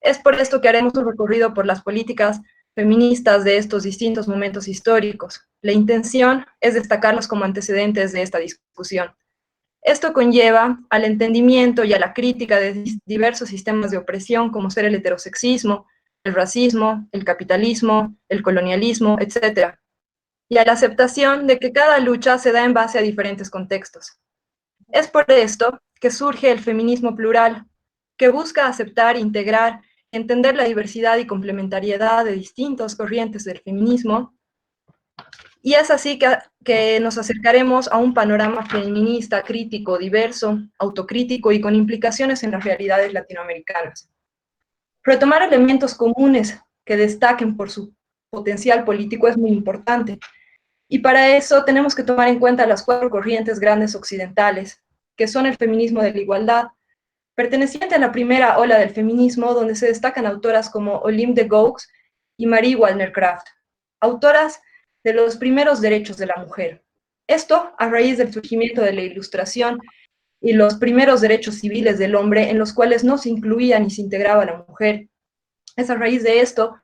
Es por esto que haremos un recorrido por las políticas feministas de estos distintos momentos históricos. La intención es destacarlos como antecedentes de esta discusión. Esto conlleva al entendimiento y a la crítica de diversos sistemas de opresión, como ser el heterosexismo, el racismo, el capitalismo, el colonialismo, etc. Y a la aceptación de que cada lucha se da en base a diferentes contextos. Es por esto que surge el feminismo plural, que busca aceptar, integrar, entender la diversidad y complementariedad de distintas corrientes del feminismo. Y es así que nos acercaremos a un panorama feminista, crítico, diverso, autocrítico y con implicaciones en las realidades latinoamericanas. Retomar elementos comunes que destaquen por potencial político es muy importante. Y para eso tenemos que tomar en cuenta las 4 corrientes grandes occidentales, que son el feminismo de la igualdad, perteneciente a la primera ola del feminismo, donde se destacan autoras como Olympe de Gouges y Marie Wollstonecraft, autoras de los primeros derechos de la mujer. Esto a raíz del surgimiento de la Ilustración y los primeros derechos civiles del hombre, en los cuales no se incluía ni se integraba a la mujer. Es a raíz de esto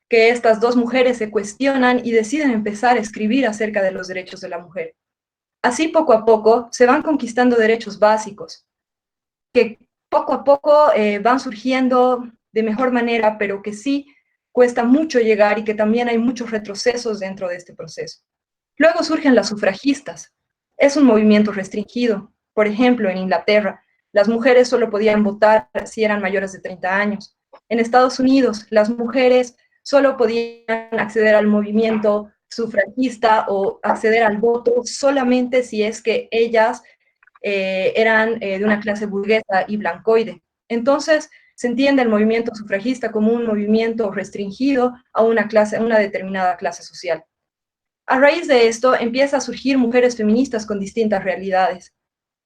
que estas 2 mujeres se cuestionan y deciden empezar a escribir acerca de los derechos de la mujer. Así, poco a poco, se van conquistando derechos básicos, que poco a poco van surgiendo de mejor manera, pero que sí cuesta mucho llegar y que también hay muchos retrocesos dentro de este proceso. Luego surgen las sufragistas. Es un movimiento restringido. Por ejemplo, en Inglaterra, las mujeres solo podían votar si eran mayores de 30 años. En Estados Unidos, las mujeres solo podían acceder al movimiento sufragista o acceder al voto solamente si es que ellas eran de una clase burguesa y blancoide. Entonces, se entiende el movimiento sufragista como un movimiento restringido a una determinada clase social. A raíz de esto, empieza a surgir mujeres feministas con distintas realidades,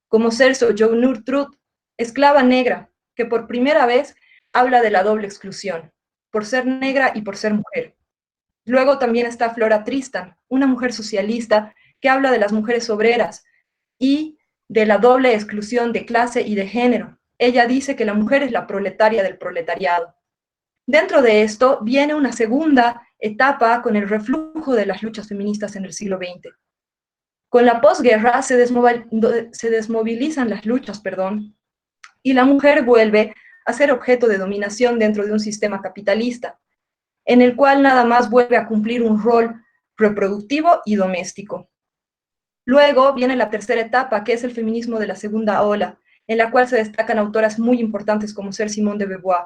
como Celso Journur Truth, esclava negra, que por primera vez habla de la doble exclusión, por ser negra y por ser mujer. Luego también está Flora Tristan, una mujer socialista que habla de las mujeres obreras y de la doble exclusión de clase y de género. Ella dice que la mujer es la proletaria del proletariado. Dentro de esto viene una segunda etapa con el reflujo de las luchas feministas en el siglo XX. Con la posguerra se desmovilizan las luchas, y la mujer vuelve a ser objeto de dominación dentro de un sistema capitalista, en el cual nada más vuelve a cumplir un rol reproductivo y doméstico. Luego viene la tercera etapa, que es el feminismo de la segunda ola, en la cual se destacan autoras muy importantes como ser Simone de Beauvoir,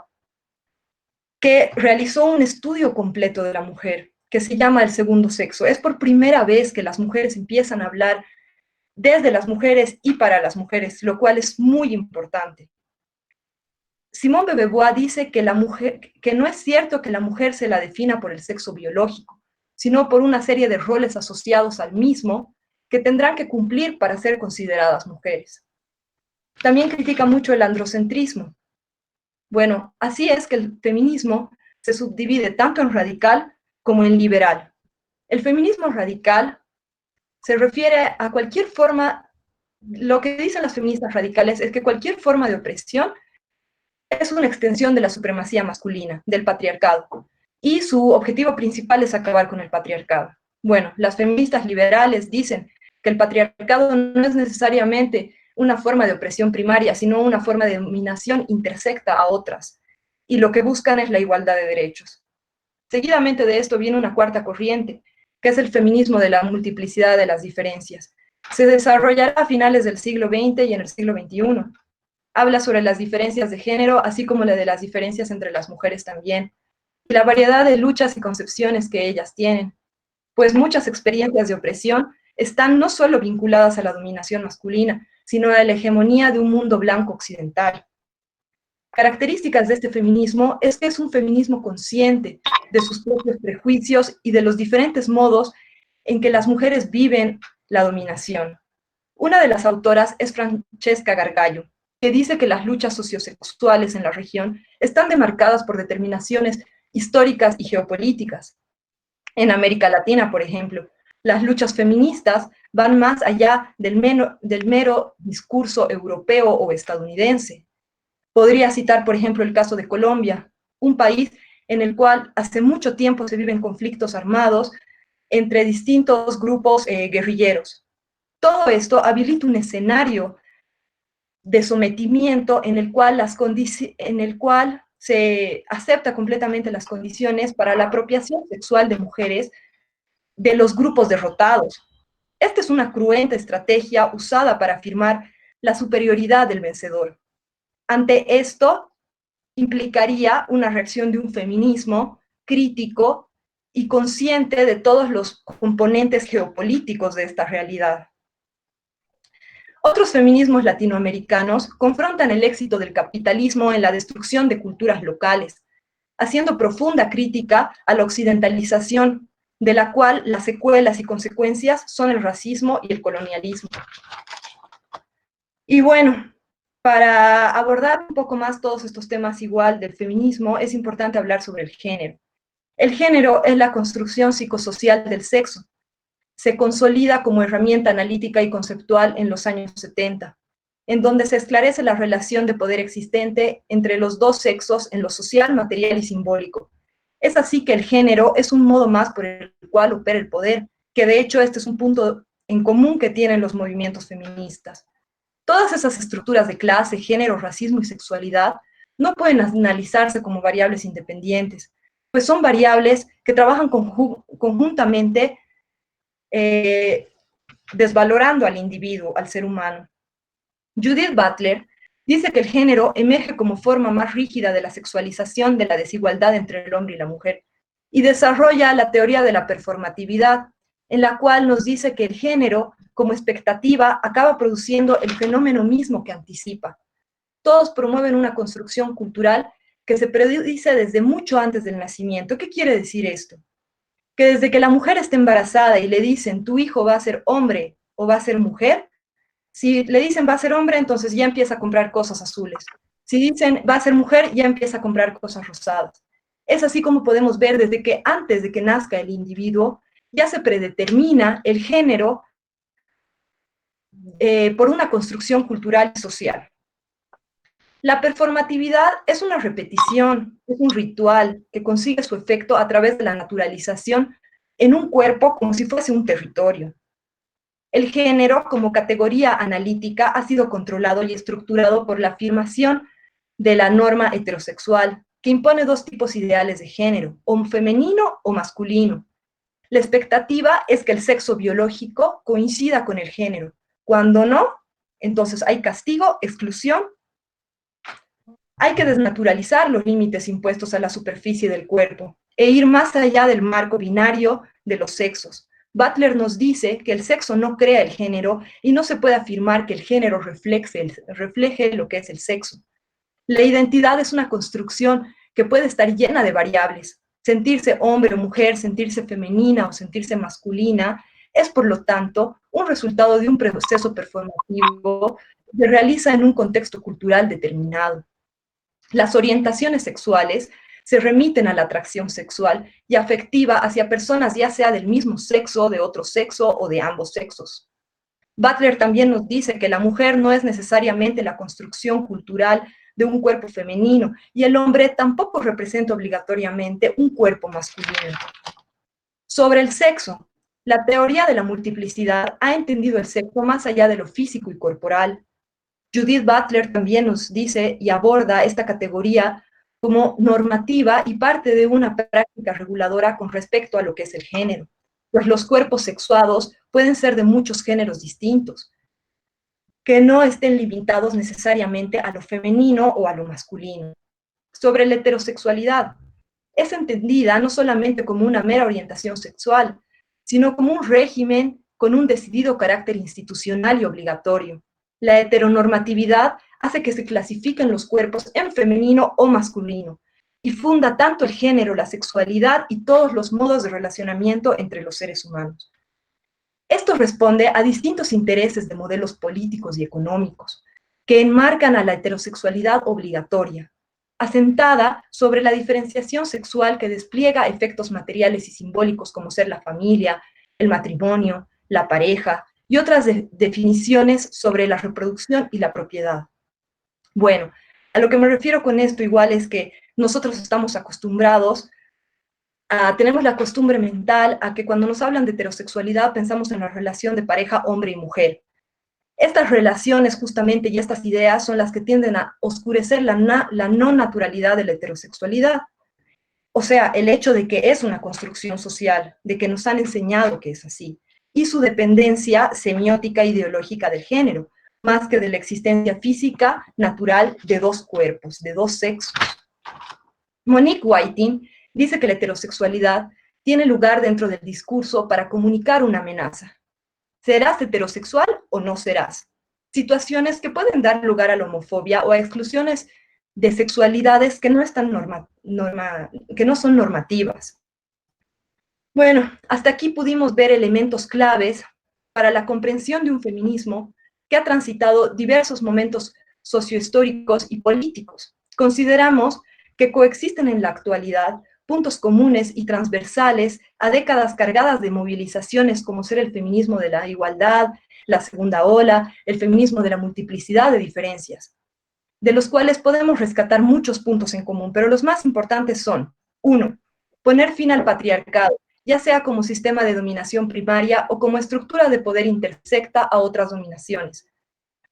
que realizó un estudio completo de la mujer, que se llama El segundo sexo. Es por primera vez que las mujeres empiezan a hablar desde las mujeres y para las mujeres, lo cual es muy importante. Simone de Beauvoir dice que no es cierto que la mujer se la defina por el sexo biológico, sino por una serie de roles asociados al mismo que tendrán que cumplir para ser consideradas mujeres. También critica mucho el androcentrismo. Bueno, así es que el feminismo se subdivide tanto en radical como en liberal. El feminismo radical se refiere a cualquier forma, lo que dicen las feministas radicales es que cualquier forma de opresión es una extensión de la supremacía masculina, del patriarcado, y su objetivo principal es acabar con el patriarcado. Bueno, las feministas liberales dicen que el patriarcado no es necesariamente una forma de opresión primaria, sino una forma de dominación intersecta a otras, y lo que buscan es la igualdad de derechos. Seguidamente de esto viene una cuarta corriente, que es el feminismo de la multiplicidad de las diferencias. Se desarrollará a finales del siglo XX y en el siglo XXI. Habla sobre las diferencias de género, así como la de las diferencias entre las mujeres también, y la variedad de luchas y concepciones que ellas tienen, pues muchas experiencias de opresión están no solo vinculadas a la dominación masculina, sino a la hegemonía de un mundo blanco occidental. Características de este feminismo es que es un feminismo consciente de sus propios prejuicios y de los diferentes modos en que las mujeres viven la dominación. Una de las autoras es Francesca Gargallo, que dice que las luchas sociosexuales en la región están demarcadas por determinaciones históricas y geopolíticas. En América Latina, por ejemplo, las luchas feministas van más allá del mero discurso europeo o estadounidense. Podría citar, por ejemplo, el caso de Colombia, un país en el cual hace mucho tiempo se viven conflictos armados entre distintos grupos guerrilleros. Todo esto habilita un escenario de sometimiento en el cual se acepta completamente las condiciones para la apropiación sexual de mujeres de los grupos derrotados. Esta es una cruenta estrategia usada para afirmar la superioridad del vencedor. Ante esto, implicaría una reacción de un feminismo crítico y consciente de todos los componentes geopolíticos de esta realidad. Otros feminismos latinoamericanos confrontan el éxito del capitalismo en la destrucción de culturas locales, haciendo profunda crítica a la occidentalización, de la cual las secuelas y consecuencias son el racismo y el colonialismo. Y bueno, para abordar un poco más todos estos temas igual del feminismo, es importante hablar sobre el género. El género es la construcción psicosocial del sexo. Se consolida como herramienta analítica y conceptual en los años 70, en donde se esclarece la relación de poder existente entre los dos sexos en lo social, material y simbólico. Es así que el género es un modo más por el cual opera el poder, que de hecho este es un punto en común que tienen los movimientos feministas. Todas esas estructuras de clase, género, racismo y sexualidad no pueden analizarse como variables independientes, pues son variables que trabajan conjuntamente, desvalorando al individuo, al ser humano. Judith Butler dice que el género emerge como forma más rígida de la sexualización de la desigualdad entre el hombre y la mujer, y desarrolla la teoría de la performatividad, en la cual nos dice que el género, como expectativa, acaba produciendo el fenómeno mismo que anticipa. Todos promueven una construcción cultural que se predice desde mucho antes del nacimiento. ¿Qué quiere decir esto? Que desde que la mujer está embarazada y le dicen, tu hijo va a ser hombre o va a ser mujer, si le dicen va a ser hombre, entonces ya empieza a comprar cosas azules. Si dicen va a ser mujer, ya empieza a comprar cosas rosadas. Es así como podemos ver desde que antes de que nazca el individuo, ya se predetermina el género por una construcción cultural y social. La performatividad es una repetición, es un ritual que consigue su efecto a través de la naturalización en un cuerpo como si fuese un territorio. El género, como categoría analítica, ha sido controlado y estructurado por la afirmación de la norma heterosexual, que impone dos tipos ideales de género, o femenino o masculino. La expectativa es que el sexo biológico coincida con el género. Cuando no, entonces hay castigo, exclusión. Hay que desnaturalizar los límites impuestos a la superficie del cuerpo e ir más allá del marco binario de los sexos. Butler nos dice que el sexo no crea el género y no se puede afirmar que el género refleje lo que es el sexo. La identidad es una construcción que puede estar llena de variables. Sentirse hombre o mujer, sentirse femenina o sentirse masculina, es por lo tanto un resultado de un proceso performativo que se realiza en un contexto cultural determinado. Las orientaciones sexuales se remiten a la atracción sexual y afectiva hacia personas ya sea del mismo sexo, de otro sexo o de ambos sexos. Butler también nos dice que la mujer no es necesariamente la construcción cultural de un cuerpo femenino y el hombre tampoco representa obligatoriamente un cuerpo masculino. Sobre el sexo, la teoría de la multiplicidad ha entendido el sexo más allá de lo físico y corporal. Judith Butler también nos dice y aborda esta categoría como normativa y parte de una práctica reguladora con respecto a lo que es el género, pues los cuerpos sexuados pueden ser de muchos géneros distintos, que no estén limitados necesariamente a lo femenino o a lo masculino. Sobre la heterosexualidad, es entendida no solamente como una mera orientación sexual, sino como un régimen con un decidido carácter institucional y obligatorio. La heteronormatividad hace que se clasifiquen los cuerpos en femenino o masculino y funda tanto el género, la sexualidad y todos los modos de relacionamiento entre los seres humanos. Esto responde a distintos intereses de modelos políticos y económicos que enmarcan a la heterosexualidad obligatoria, asentada sobre la diferenciación sexual que despliega efectos materiales y simbólicos como ser la familia, el matrimonio, la pareja y otras definiciones sobre la reproducción y la propiedad. Bueno, a lo que me refiero con esto igual es que nosotros estamos acostumbrados tenemos la costumbre mental a que cuando nos hablan de heterosexualidad pensamos en la relación de pareja hombre y mujer. Estas relaciones justamente y estas ideas son las que tienden a oscurecer la no naturalidad de la heterosexualidad. O sea, el hecho de que es una construcción social, de que nos han enseñado que es así, y su dependencia semiótica e ideológica del género, más que de la existencia física natural de dos cuerpos, de dos sexos. Monique Whiting dice que la heterosexualidad tiene lugar dentro del discurso para comunicar una amenaza. ¿Serás heterosexual o no serás? Situaciones que pueden dar lugar a la homofobia o a exclusiones de sexualidades que no, que no son normativas. Bueno, hasta aquí pudimos ver elementos claves para la comprensión de un feminismo que ha transitado diversos momentos sociohistóricos y políticos. Consideramos que coexisten en la actualidad puntos comunes y transversales a décadas cargadas de movilizaciones como ser el feminismo de la igualdad, la segunda ola, el feminismo de la multiplicidad de diferencias, de los cuales podemos rescatar muchos puntos en común, pero los más importantes son: 1. Poner fin al patriarcado, ya sea como sistema de dominación primaria o como estructura de poder intersecta a otras dominaciones.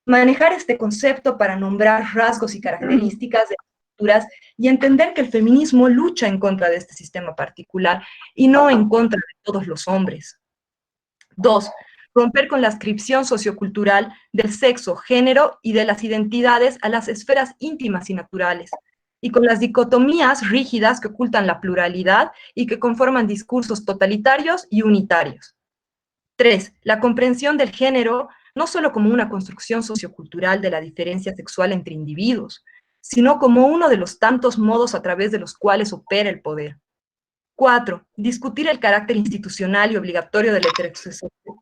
Manejar este concepto para nombrar rasgos y características de las culturas y entender que el feminismo lucha en contra de este sistema particular y no en contra de todos los hombres. 2. Romper con la adscripción sociocultural del sexo, género y de las identidades a las esferas íntimas y naturales, y con las dicotomías rígidas que ocultan la pluralidad y que conforman discursos totalitarios y unitarios. 3. La comprensión del género no solo como una construcción sociocultural de la diferencia sexual entre individuos, sino como uno de los tantos modos a través de los cuales opera el poder. 4. Discutir el carácter institucional y obligatorio de la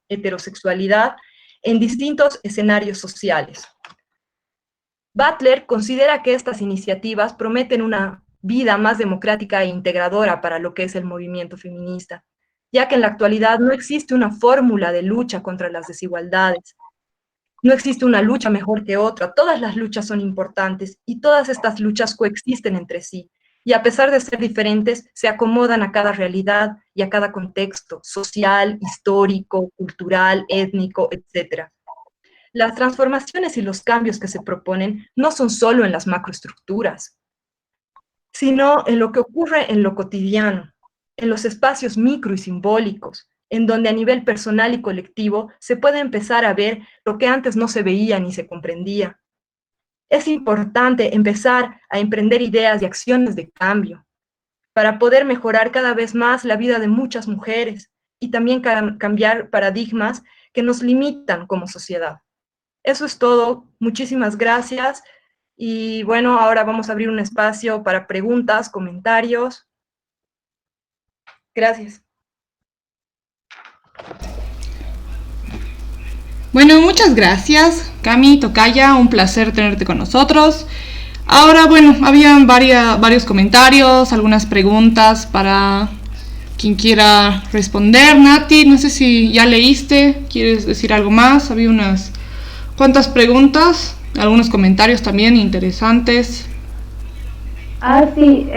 heterosexualidad en distintos escenarios sociales. Butler considera que estas iniciativas prometen una vida más democrática e integradora para lo que es el movimiento feminista, ya que en la actualidad no existe una fórmula de lucha contra las desigualdades. No existe una lucha mejor que otra, todas las luchas son importantes y todas estas luchas coexisten entre sí, y a pesar de ser diferentes, se acomodan a cada realidad y a cada contexto social, histórico, cultural, étnico, etc. Las transformaciones y los cambios que se proponen no son solo en las macroestructuras, sino en lo que ocurre en lo cotidiano, en los espacios micro y simbólicos, en donde a nivel personal y colectivo se puede empezar a ver lo que antes no se veía ni se comprendía. Es importante empezar a emprender ideas y acciones de cambio para poder mejorar cada vez más la vida de muchas mujeres y también cambiar paradigmas que nos limitan como sociedad. Eso es todo. Muchísimas gracias. Y bueno, ahora vamos a abrir un espacio para preguntas, comentarios. Gracias. Bueno, muchas gracias, Cami, Tocaya, un placer tenerte con nosotros. Ahora, bueno, habían varios comentarios, algunas preguntas para quien quiera responder. Nati, no sé si ya leíste, ¿quieres decir algo más? Había unas cuantas preguntas, algunos comentarios también interesantes. Sí,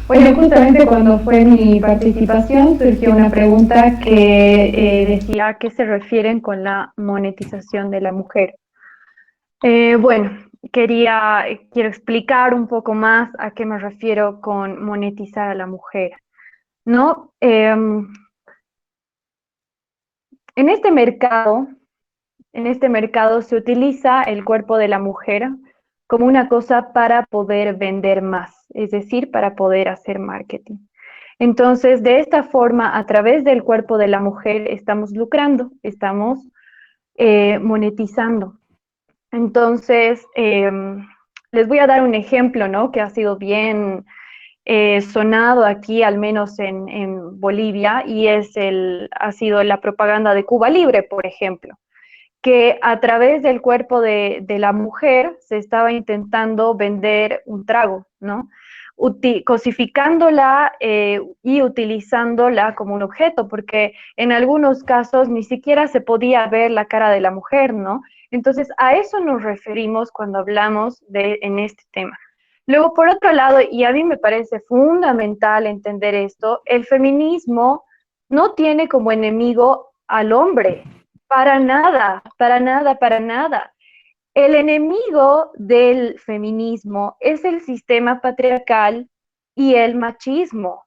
bueno, justamente cuando fue mi participación surgió una pregunta que decía a qué se refieren con la monetización de la mujer. Bueno, quiero explicar un poco más a qué me refiero con monetizar a la mujer, ¿no? En este mercado se utiliza el cuerpo de la mujer como una cosa para poder vender más, es decir, para poder hacer marketing. Entonces, de esta forma, a través del cuerpo de la mujer, estamos lucrando, estamos monetizando. Entonces, les voy a dar un ejemplo, ¿no? Que ha sido bien sonado aquí, al menos en Bolivia, y ha sido la propaganda de Cuba Libre, por ejemplo, que a través del cuerpo de la mujer se estaba intentando vender un trago, ¿no? Cosificándola y utilizándola como un objeto, porque en algunos casos ni siquiera se podía ver la cara de la mujer, ¿no? Entonces, a eso nos referimos cuando hablamos en este tema. Luego, por otro lado, y a mí me parece fundamental entender esto, el feminismo no tiene como enemigo al hombre, para nada, para nada, para nada. El enemigo del feminismo es el sistema patriarcal y el machismo.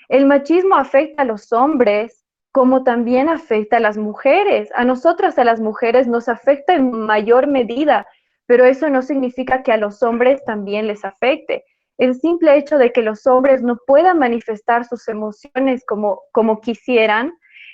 El machismo afecta a los hombres como también afecta a las mujeres. A nosotras, a las mujeres, nos afecta en mayor medida, pero eso no significa que a los hombres también les afecte. El simple hecho de que los hombres no puedan manifestar sus emociones como quisieran,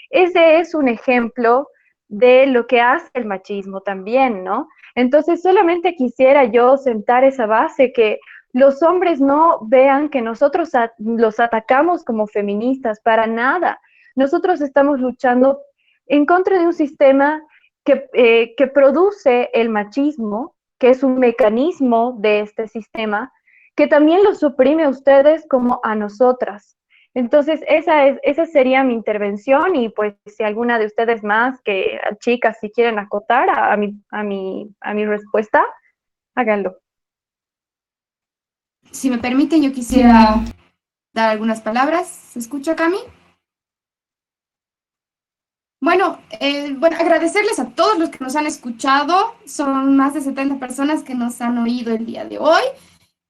ese es un ejemplo de lo que hace el machismo también, ¿no? Entonces, solamente quisiera yo sentar esa base, que los hombres no vean que nosotros los atacamos como feministas, para nada. Nosotros estamos luchando en contra de un sistema que produce el machismo, que es un mecanismo de este sistema, que también los suprime a ustedes como a nosotras. Entonces, esa sería mi intervención, y pues si alguna de ustedes más, que chicas, si quieren acotar a mi respuesta, háganlo. Si me permiten, yo quisiera dar algunas palabras. ¿Se escucha, Cami? Bueno, agradecerles a todos los que nos han escuchado. Son más de 70 personas que nos han oído el día de hoy.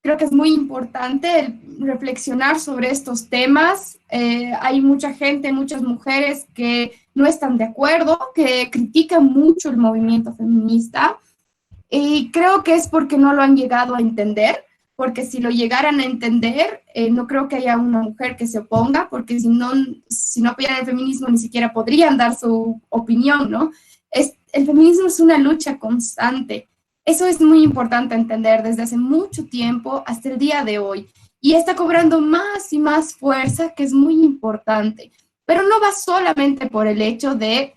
Creo que es muy importante reflexionar sobre estos temas. Hay mucha gente, muchas mujeres que no están de acuerdo, que critican mucho el movimiento feminista, y creo que es porque no lo han llegado a entender, porque si lo llegaran a entender, no creo que haya una mujer que se oponga, porque si no apoyaran el feminismo ni siquiera podrían dar su opinión, ¿no? El feminismo es una lucha constante. Eso es muy importante entender desde hace mucho tiempo hasta el día de hoy. Y está cobrando más y más fuerza, que es muy importante. Pero no va solamente por el hecho de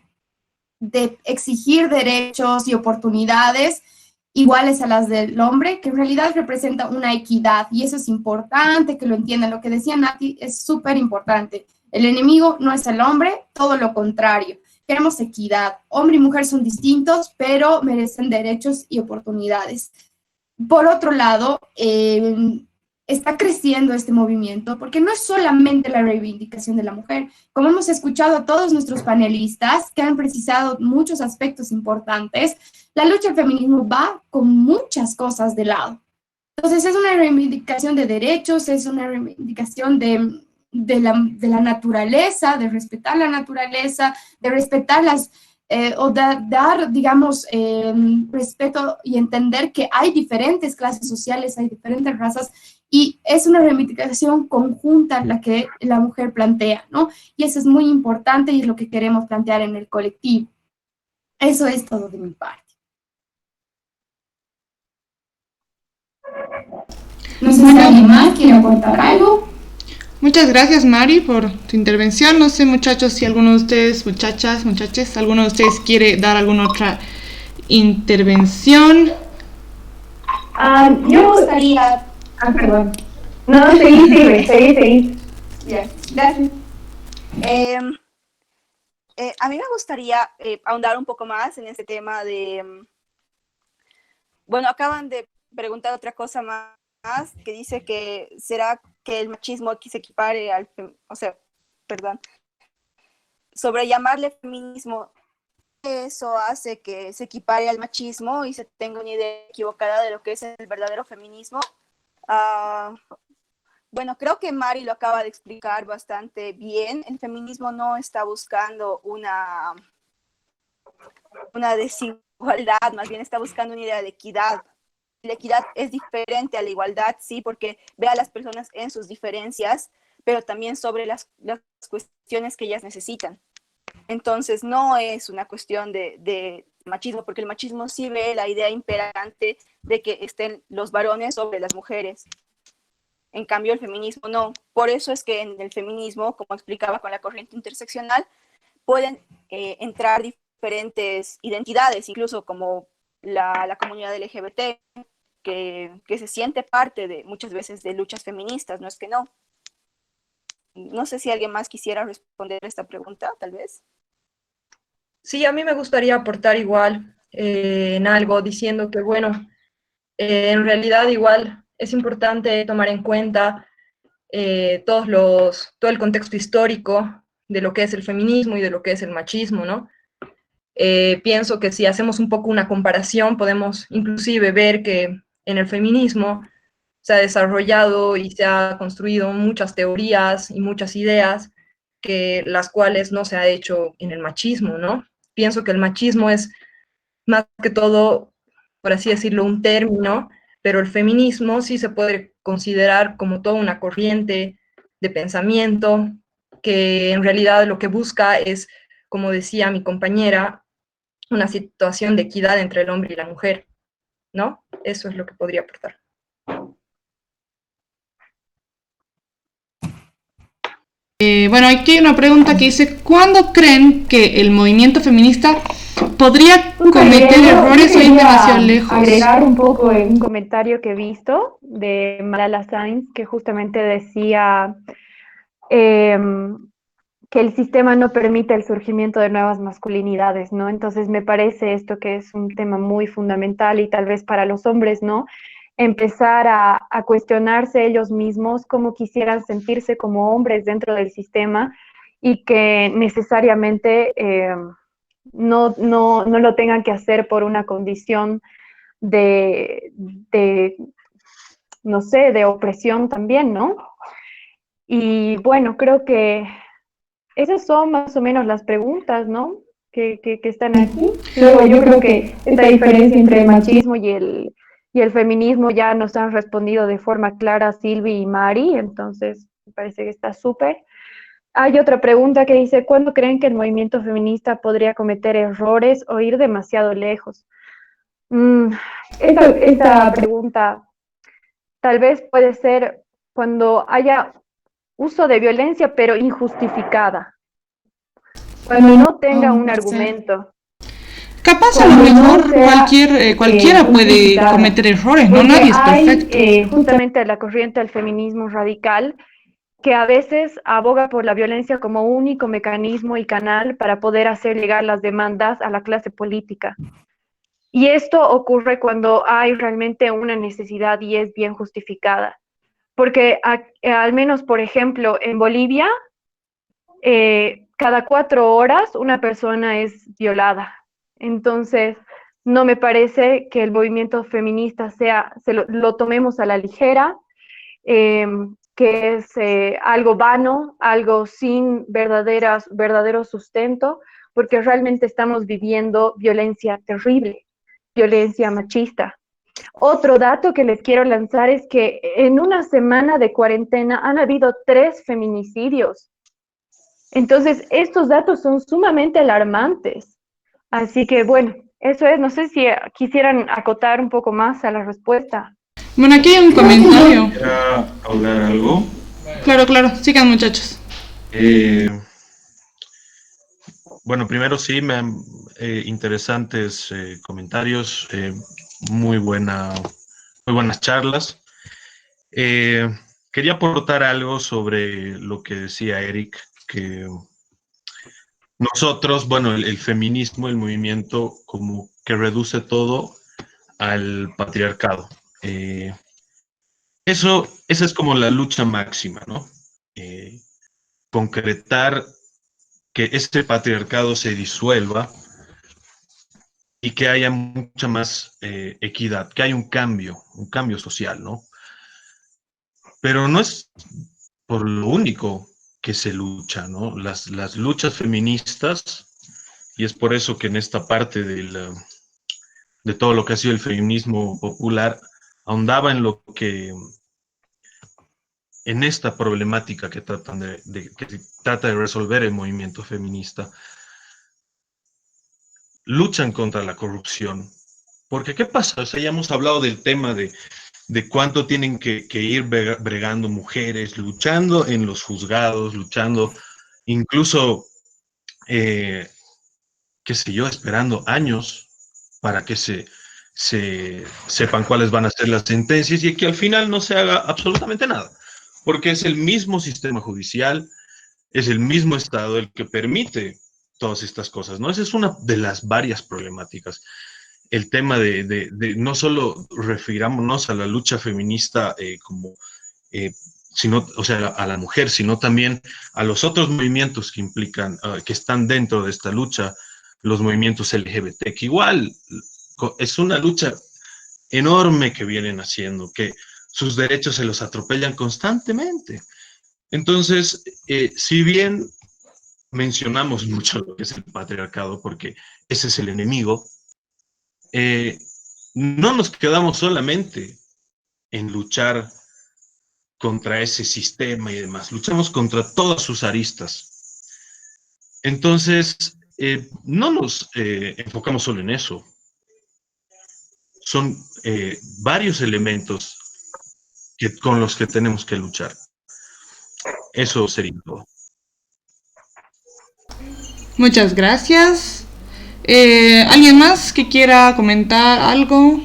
exigir derechos y oportunidades iguales a las del hombre, que en realidad representa una equidad, y eso es importante que lo entiendan. Lo que decía Nati es súper importante. El enemigo no es el hombre, todo lo contrario. Queremos equidad. Hombre y mujer son distintos, pero merecen derechos y oportunidades. Por otro lado, está creciendo este movimiento, porque no es solamente la reivindicación de la mujer. Como hemos escuchado a todos nuestros panelistas que han precisado muchos aspectos importantes, la lucha del feminismo va con muchas cosas de lado. Entonces, es una reivindicación de derechos, es una reivindicación de la naturaleza, de respetar la naturaleza, de respetar dar, digamos, respeto y entender que hay diferentes clases sociales, hay diferentes razas, y es una reivindicación conjunta la que la mujer plantea, ¿no? Y eso es muy importante, y es lo que queremos plantear en el colectivo. Eso es todo de mi parte. No sé si alguien más quiere aportar algo. Muchas gracias, Mari, por tu intervención. No sé, muchachos, si alguno de ustedes, muchachas, muchaches, alguno de ustedes quiere dar alguna otra intervención. Yo me gustaría... perdón. No, seguí. Ya, gracias. A mí me gustaría ahondar un poco más en este tema de... Bueno, acaban de preguntar otra cosa más, que dice que será que el machismo aquí se equipare al... sobre llamarle feminismo, eso hace que se equipare al machismo y se tenga una idea equivocada de lo que es el verdadero feminismo. Bueno, creo que Mari lo acaba de explicar bastante bien. El feminismo no está buscando una desigualdad, más bien está buscando una idea de equidad. La equidad es diferente a la igualdad, sí, porque ve a las personas en sus diferencias, pero también sobre las cuestiones que ellas necesitan. Entonces, no es una cuestión de machismo, porque el machismo sí ve la idea imperante de que estén los varones sobre las mujeres. En cambio, el feminismo no. Por eso es que en el feminismo, como explicaba con la corriente interseccional, pueden entrar diferentes identidades, incluso como la comunidad LGBT, que se siente parte de muchas veces de luchas feministas, no es que no. No sé si alguien más quisiera responder a esta pregunta, tal vez. Sí, a mí me gustaría aportar igual en algo, diciendo que, bueno, en realidad igual es importante tomar en cuenta todo el contexto histórico de lo que es el feminismo y de lo que es el machismo, ¿no? Pienso que si hacemos un poco una comparación, podemos inclusive ver que en el feminismo se ha desarrollado y se ha construido muchas teorías y muchas ideas que las cuales no se ha hecho en el machismo, ¿no? Pienso que el machismo es más que todo, por así decirlo, un término, pero el feminismo sí se puede considerar como toda una corriente de pensamiento que en realidad lo que busca es, como decía mi compañera, una situación de equidad entre el hombre y la mujer, ¿no? Eso es lo que podría aportar. Bueno, aquí hay una pregunta que dice, ¿cuándo creen que el movimiento feminista podría cometer errores o ir demasiado lejos? Agregar un poco un comentario que he visto de Malala Sainz, que justamente decía que el sistema no permite el surgimiento de nuevas masculinidades, ¿no? Entonces me parece esto que es un tema muy fundamental y tal vez para los hombres, ¿no? Empezar a cuestionarse ellos mismos cómo quisieran sentirse como hombres dentro del sistema y que necesariamente no lo tengan que hacer por una condición de, no sé, de opresión también, ¿no? Y bueno, creo que esas son más o menos las preguntas, ¿no? Que están aquí. Luego yo creo que esta diferencia entre el machismo y el feminismo ya nos han respondido de forma clara Silvi y Mari, entonces me parece que está súper. Hay otra pregunta que dice, ¿cuándo creen que el movimiento feminista podría cometer errores o ir demasiado lejos? Esta pregunta tal vez puede ser cuando haya uso de violencia, pero injustificada. Cuando no tenga un argumento. Capaz a lo mejor cualquiera puede cometer errores, ¿no? Nadie es perfecto. Justamente la corriente del feminismo radical que a veces aboga por la violencia como único mecanismo y canal para poder hacer llegar las demandas a la clase política. Y esto ocurre cuando hay realmente una necesidad y es bien justificada. Porque al menos, por ejemplo, en Bolivia, cada 4 horas una persona es violada. Entonces, no me parece que el movimiento feminista lo tomemos a la ligera, que es algo vano, algo sin verdadero sustento, porque realmente estamos viviendo violencia terrible, violencia machista. Otro dato que les quiero lanzar es que en una semana de cuarentena han habido 3 feminicidios. Entonces, estos datos son sumamente alarmantes. Así que, bueno, eso es. No sé si quisieran acotar un poco más a la respuesta. Bueno, aquí hay un comentario. ¿Quisiera hablar algo? Claro, sigan muchachos. Bueno, primero sí, interesantes comentarios, muy buenas charlas. Quería aportar algo sobre lo que decía Eric, que nosotros, bueno, el feminismo, el movimiento, como que reduce todo al patriarcado. Esa es como la lucha máxima, ¿no? Concretar que este patriarcado se disuelva y que haya mucha más equidad, que haya un cambio social, ¿no? Pero no es por lo único que se lucha, ¿no? Las luchas feministas, y es por eso que en esta parte de todo lo que ha sido el feminismo popular, ahondaba en lo que, en esta problemática que trata de resolver el movimiento feminista, luchan contra la corrupción. Porque, ¿qué pasa? O sea, ya hemos hablado del tema de cuánto tienen que ir bregando mujeres, luchando en los juzgados, luchando incluso, qué sé yo, esperando años para que se sepan cuáles van a ser las sentencias y que al final no se haga absolutamente nada, porque es el mismo sistema judicial, es el mismo Estado el que permite todas estas cosas, ¿no? Esa es una de las varias problemáticas. El tema de no solo refirámonos a la lucha feminista como, sino, o sea, a la mujer, sino también a los otros movimientos que implican, que están dentro de esta lucha, los movimientos LGBT, que igual es una lucha enorme que vienen haciendo, que sus derechos se los atropellan constantemente. Entonces, si bien mencionamos mucho lo que es el patriarcado, porque ese es el enemigo, no nos quedamos solamente en luchar contra ese sistema y demás, luchamos contra todas sus aristas. Entonces, no nos enfocamos solo en eso. Son varios elementos con los que tenemos que luchar. Eso sería todo. Muchas gracias. ¿Alguien más que quiera comentar algo?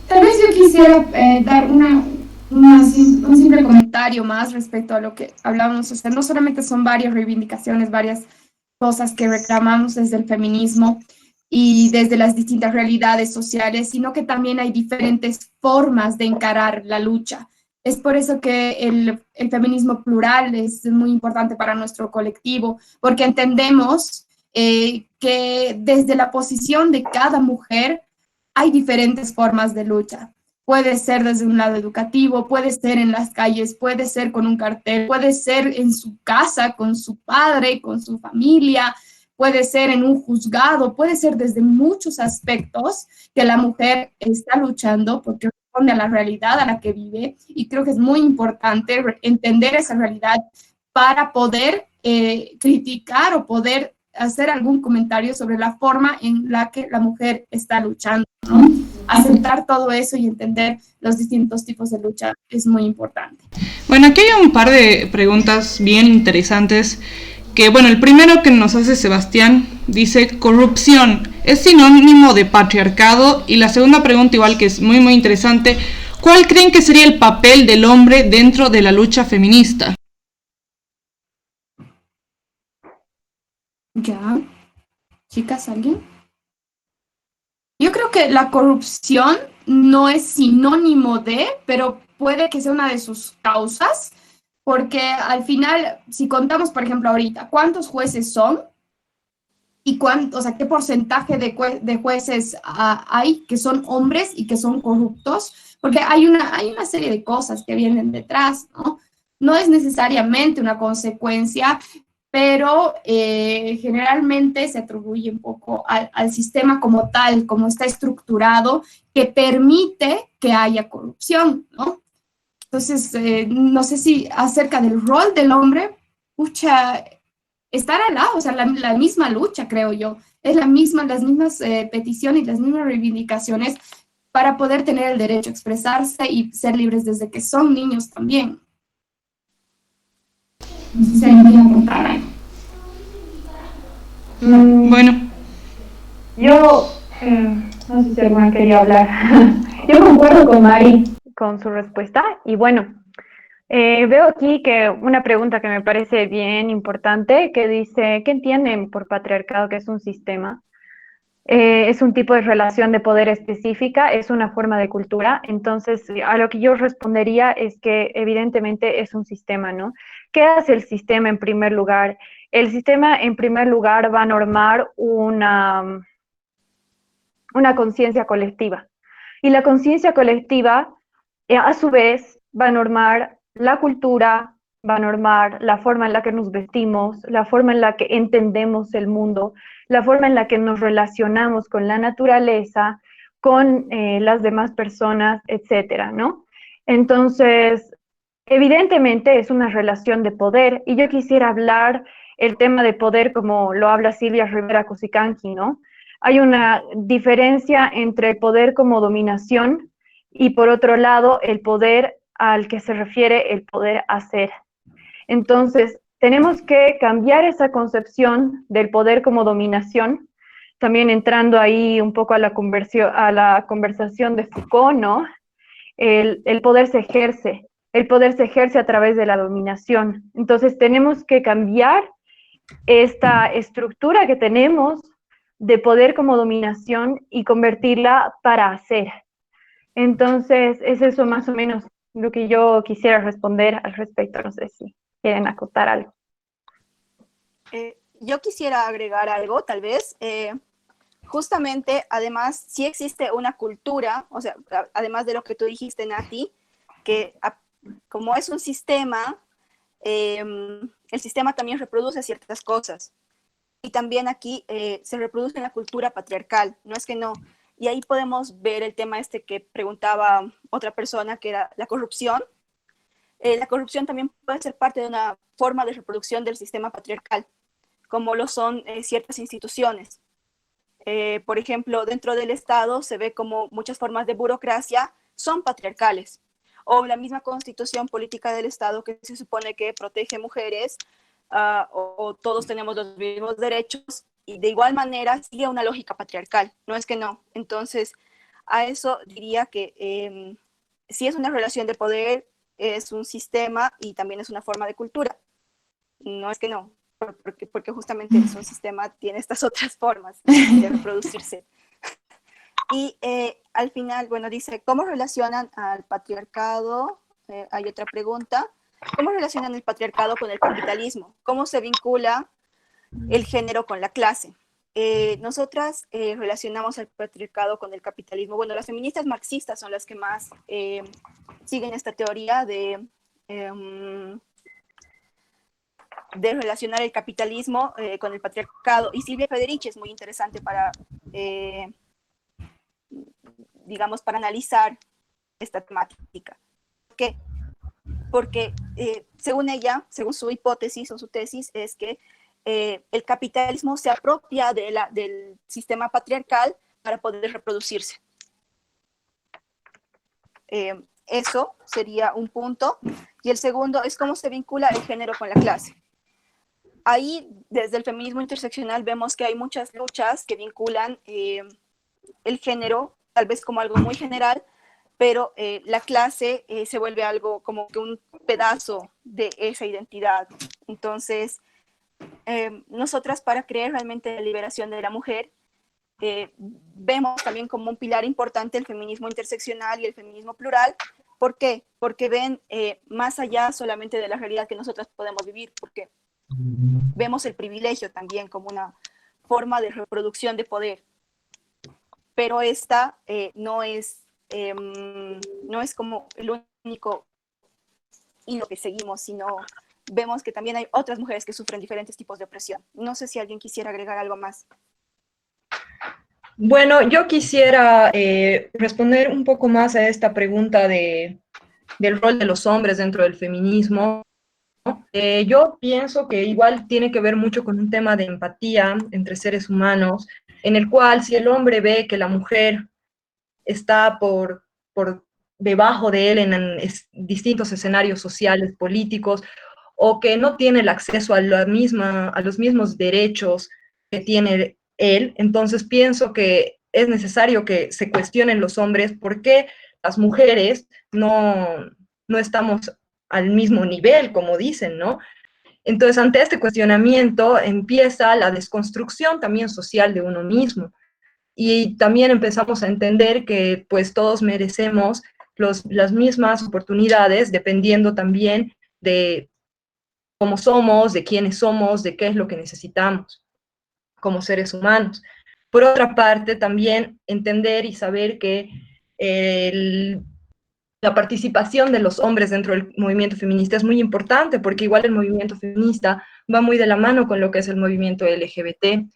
Tal vez yo quisiera dar un simple comentario más respecto a lo que hablábamos. O sea, no solamente son varias reivindicaciones, varias cosas que reclamamos desde el feminismo y desde las distintas realidades sociales, sino que también hay diferentes formas de encarar la lucha. Es por eso que el feminismo plural es muy importante para nuestro colectivo, porque entendemos que desde la posición de cada mujer hay diferentes formas de lucha. Puede ser desde un lado educativo, puede ser en las calles, puede ser con un cartel, puede ser en su casa, con su padre, con su familia, puede ser en un juzgado, puede ser desde muchos aspectos que la mujer está luchando porque responde a la realidad a la que vive, y creo que es muy importante entender esa realidad para poder criticar o poder hacer algún comentario sobre la forma en la que la mujer está luchando, ¿no? Aceptar todo eso y entender los distintos tipos de lucha es muy importante. Bueno, aquí hay un par de preguntas bien interesantes que, bueno, el primero que nos hace Sebastián dice, ¿corrupción es sinónimo de patriarcado? Y la segunda pregunta, igual que es muy, muy interesante, ¿cuál creen que sería el papel del hombre dentro de la lucha feminista? Ya, chicas, ¿alguien? Yo creo que la corrupción no es sinónimo de, pero puede que sea una de sus causas, porque al final, si contamos, por ejemplo, ahorita, ¿cuántos jueces son? ¿Y cuánto, o sea, qué porcentaje de jueces hay que son hombres y que son corruptos? Porque hay una serie de cosas que vienen detrás, ¿no? No es necesariamente una consecuencia, pero generalmente se atribuye un poco al sistema como tal, como está estructurado, que permite que haya corrupción, ¿no? Entonces, no sé si acerca del rol del hombre, pucha, estar al lado, o sea, la misma lucha, creo yo, es las mismas peticiones, las mismas reivindicaciones para poder tener el derecho a expresarse y ser libres desde que son niños también. No sé si alguien quiere aportar algo. Bueno, Yo, no sé si alguna quería hablar. Yo concuerdo con Mari con su respuesta. Y bueno, veo aquí que una pregunta que me parece bien importante, que dice, ¿qué entienden por patriarcado? Que es un sistema. Es un tipo de relación de poder específica, es una forma de cultura. Entonces, a lo que yo respondería es que evidentemente es un sistema, ¿no? ¿Qué hace el sistema en primer lugar? El sistema en primer lugar va a normar una conciencia colectiva. Y la conciencia colectiva, a su vez, va a normar la cultura, va a normar la forma en la que nos vestimos, la forma en la que entendemos el mundo, la forma en la que nos relacionamos con la naturaleza, con las demás personas, etcétera, ¿no? Entonces, evidentemente es una relación de poder, y yo quisiera hablar el tema de poder como lo habla Silvia Rivera Cusicanqui, ¿no? Hay una diferencia entre el poder como dominación y, por otro lado, el poder al que se refiere el poder hacer. Entonces, tenemos que cambiar esa concepción del poder como dominación, también entrando ahí un poco a la conversación de Foucault, ¿no? El poder se ejerce a través de la dominación. Entonces, tenemos que cambiar esta estructura que tenemos de poder como dominación y convertirla para hacer. Entonces, es eso más o menos lo que yo quisiera responder al respecto. No sé si quieren acotar algo. Yo quisiera agregar algo, tal vez. Justamente, además, sí existe una cultura, o sea, además de lo que tú dijiste, Nati, que como es un sistema, el sistema también reproduce ciertas cosas. Y también aquí se reproduce en la cultura patriarcal, no es que no. Y ahí podemos ver el tema este que preguntaba otra persona, que era la corrupción. La corrupción también puede ser parte de una forma de reproducción del sistema patriarcal, como lo son ciertas instituciones. Por ejemplo, dentro del Estado se ve como muchas formas de burocracia son patriarcales, o la misma constitución política del Estado que se supone que protege mujeres, o todos tenemos los mismos derechos, y de igual manera sigue una lógica patriarcal, no es que no. Entonces, a eso diría que sí es una relación de poder, es un sistema y también es una forma de cultura, no es que no, porque justamente es un sistema, tiene estas otras formas de reproducirse. Y al final, bueno, dice, ¿cómo relacionan al patriarcado? Hay otra pregunta. ¿Cómo relacionan el patriarcado con el capitalismo? ¿Cómo se vincula el género con la clase? Nosotras relacionamos el patriarcado con el capitalismo. Bueno, las feministas marxistas son las que más siguen esta teoría de relacionar el capitalismo con el patriarcado. Y Silvia Federici es muy interesante para, digamos, para analizar esta temática. ¿Por qué? Porque según ella, según su hipótesis o su tesis, es que el capitalismo se apropia del sistema patriarcal para poder reproducirse. Eso sería un punto. Y el segundo es cómo se vincula el género con la clase. Ahí, desde el feminismo interseccional, vemos que hay muchas luchas que vinculan el género, tal vez como algo muy general, pero la clase se vuelve algo como que un pedazo de esa identidad. Entonces, nosotras, para creer realmente en la liberación de la mujer, vemos también como un pilar importante el feminismo interseccional y el feminismo plural. ¿Por qué? Porque ven más allá solamente de la realidad que nosotras podemos vivir, porque vemos el privilegio también como una forma de reproducción de poder. Pero esta no es como el único hilo que seguimos, sino vemos que también hay otras mujeres que sufren diferentes tipos de opresión. No sé si alguien quisiera agregar algo más. Bueno, yo quisiera responder un poco más a esta pregunta del rol de los hombres dentro del feminismo. Yo pienso que igual tiene que ver mucho con un tema de empatía entre seres humanos, en el cual si el hombre ve que la mujer está por debajo de él en distintos escenarios sociales, políticos, o que no tiene el acceso a los mismos derechos que tiene él, entonces pienso que es necesario que se cuestionen los hombres por qué las mujeres no estamos al mismo nivel, como dicen, ¿no? Entonces, ante este cuestionamiento empieza la desconstrucción también social de uno mismo. Y también empezamos a entender que pues todos merecemos las mismas oportunidades dependiendo también de cómo somos, de quiénes somos, de qué es lo que necesitamos como seres humanos. Por otra parte, también entender y saber que la participación de los hombres dentro del movimiento feminista es muy importante, porque igual el movimiento feminista va muy de la mano con lo que es el movimiento LGBT,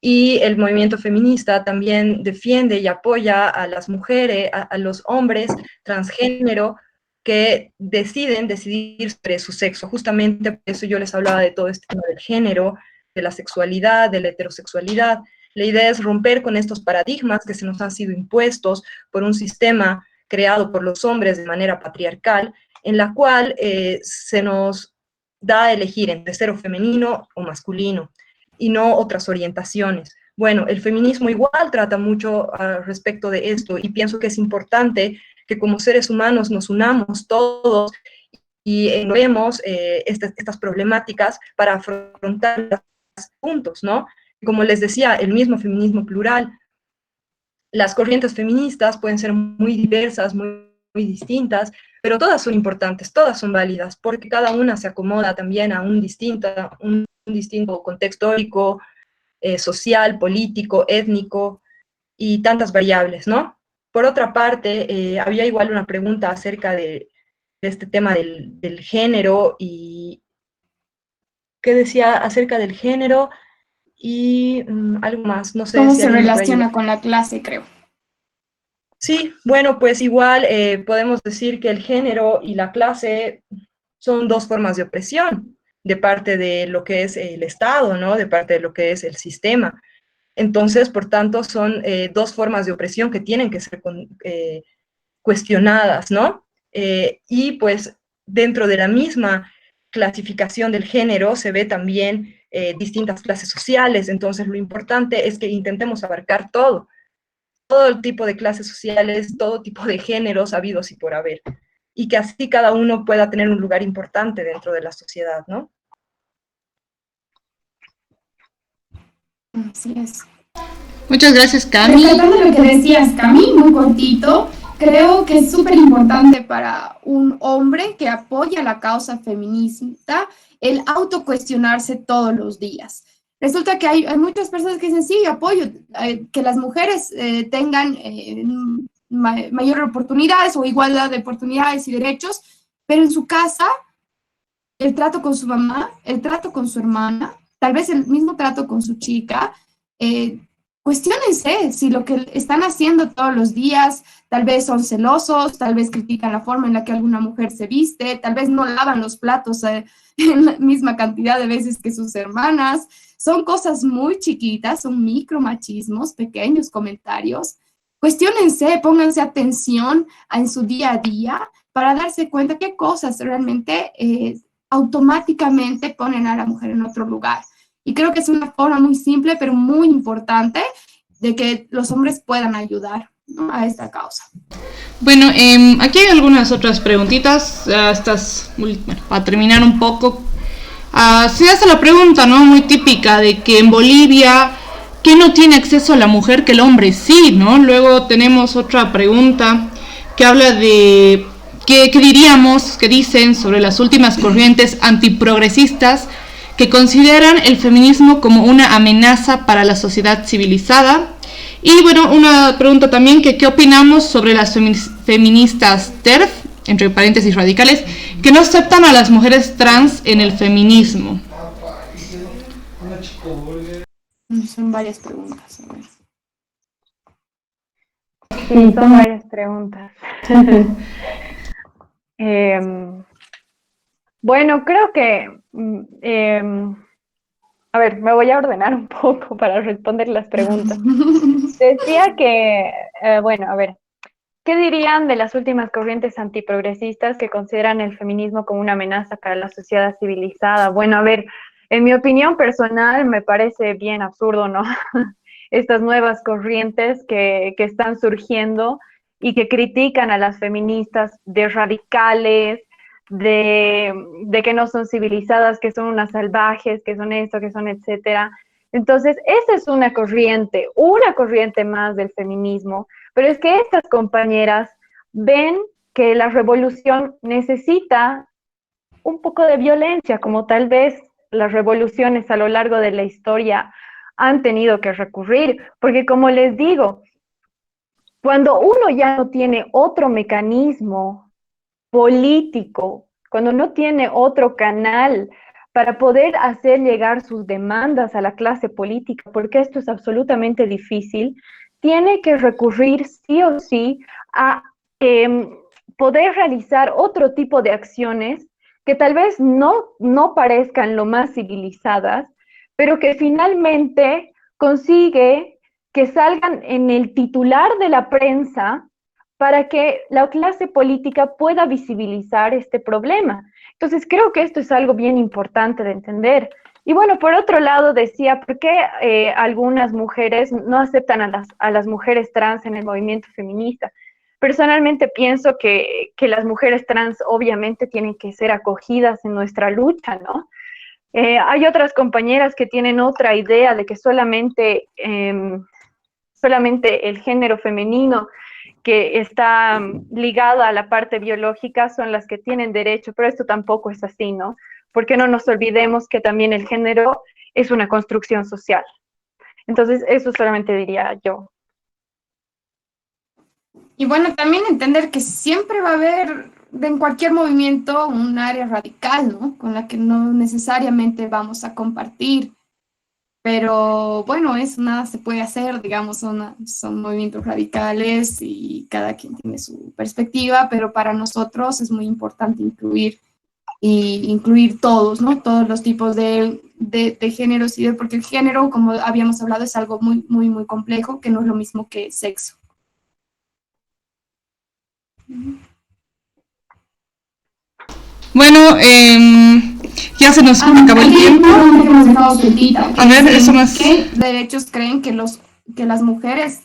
y el movimiento feminista también defiende y apoya a las mujeres, a los hombres transgénero que decidir sobre su sexo. Justamente por eso yo les hablaba de todo este tema del género, de la sexualidad, de la heterosexualidad. La idea es romper con estos paradigmas que se nos han sido impuestos por un sistema creado por los hombres de manera patriarcal, en la cual se nos da a elegir entre ser o femenino o masculino, y no otras orientaciones. Bueno, el feminismo igual trata mucho respecto de esto, y pienso que es importante que como seres humanos nos unamos todos y vemos estas problemáticas para afrontarlas juntos, ¿no? Como les decía, el mismo feminismo plural, las corrientes feministas pueden ser muy diversas, muy distintas, pero todas son importantes, todas son válidas, porque cada una se acomoda también a un distinto contexto histórico, social, político, étnico y tantas variables, ¿no? Por otra parte, había igual una pregunta acerca de este tema del género y qué decía acerca del género y algo más, no sé ¿Cómo si se alguien me puede ayudar. relaciona con la clase, creo? Sí, bueno, pues igual podemos decir que el género y la clase son dos formas de opresión de parte de lo que es el Estado, ¿no? De parte de lo que es el sistema. Entonces, por tanto, son dos formas de opresión que tienen que ser cuestionadas, ¿no? Y pues dentro de la misma clasificación del género se ve también distintas clases sociales, entonces lo importante es que intentemos abarcar todo el tipo de clases sociales, todo tipo de géneros habidos y por haber, y que así cada uno pueda tener un lugar importante dentro de la sociedad, ¿no? Así es. Muchas gracias, Cami. Rescatando lo que decías, Cami, muy cortito, creo que es súper importante para un hombre que apoya la causa feminista el autocuestionarse todos los días. Resulta que hay muchas personas que dicen, sí, apoyo que las mujeres tengan mayor oportunidades o igualdad de oportunidades y derechos, pero en su casa, el trato con su mamá, el trato con su hermana, tal vez el mismo trato con su chica, cuestiónense si lo que están haciendo todos los días, tal vez son celosos, tal vez critican la forma en la que alguna mujer se viste, tal vez no lavan los platos en la misma cantidad de veces que sus hermanas. Son cosas muy chiquitas, son micromachismos, pequeños comentarios. Cuestiónense, pónganse atención en su día a día para darse cuenta qué cosas realmente automáticamente ponen a la mujer en otro lugar. Y creo que es una forma muy simple, pero muy importante, de que los hombres puedan ayudar, ¿no?, a esta causa. Bueno, aquí hay algunas otras preguntitas, bueno, para terminar un poco. Se hace la pregunta, ¿no?, muy típica de que en Bolivia, ¿qué no tiene acceso a la mujer que el hombre sí, ¿no? Luego tenemos otra pregunta que habla de qué diríamos, qué dicen sobre las últimas corrientes antiprogresistas que consideran el feminismo como una amenaza para la sociedad civilizada. Y bueno, una pregunta también que qué opinamos sobre las feministas TERF, entre paréntesis radicales, que no aceptan a las mujeres trans en el feminismo. Son varias preguntas. Sí, son varias preguntas. Bueno, creo que, a ver, me voy a ordenar un poco para responder las preguntas. Decía que, bueno, a ver, ¿qué dirían de las últimas corrientes antiprogresistas que consideran el feminismo como una amenaza para la sociedad civilizada? Bueno, a ver, en mi opinión personal me parece bien absurdo, ¿no? Estas nuevas corrientes que están surgiendo y que critican a las feministas de radicales, de que no son civilizadas, que son unas salvajes, que son esto, que son etcétera. Entonces, esa es una corriente más del feminismo, pero es que estas compañeras ven que la revolución necesita un poco de violencia, como tal vez las revoluciones a lo largo de la historia han tenido que recurrir, porque como les digo, cuando uno ya no tiene otro mecanismo político, cuando no tiene otro canal para poder hacer llegar sus demandas a la clase política, porque esto es absolutamente difícil, tiene que recurrir sí o sí a poder realizar otro tipo de acciones que tal vez no parezcan lo más civilizadas, pero que finalmente consigue que salgan en el titular de la prensa para que la clase política pueda visibilizar este problema. Entonces, creo que esto es algo bien importante de entender. Y bueno, por otro lado, decía, ¿por qué algunas mujeres no aceptan a las mujeres trans en el movimiento feminista? Personalmente pienso que las mujeres trans obviamente tienen que ser acogidas en nuestra lucha, ¿no? Hay otras compañeras que tienen otra idea de que solamente el género femenino que está ligado a la parte biológica son las que tienen derecho, pero esto tampoco es así, ¿no? Porque no nos olvidemos que también el género es una construcción social. Entonces, eso solamente diría yo. Y bueno, también entender que siempre va a haber en cualquier movimiento un área radical, ¿no?, con la que no necesariamente vamos a compartir. pero bueno, eso nada se puede hacer, digamos, son movimientos radicales y cada quien tiene su perspectiva, pero para nosotros es muy importante incluir todos, ¿no? Todos los tipos de géneros, porque el género, como habíamos hablado, es algo muy, muy, muy complejo, que no es lo mismo que sexo. Bueno, ya se nos acabó el tiempo. A ver, eso más. ¿Qué derechos creen que las mujeres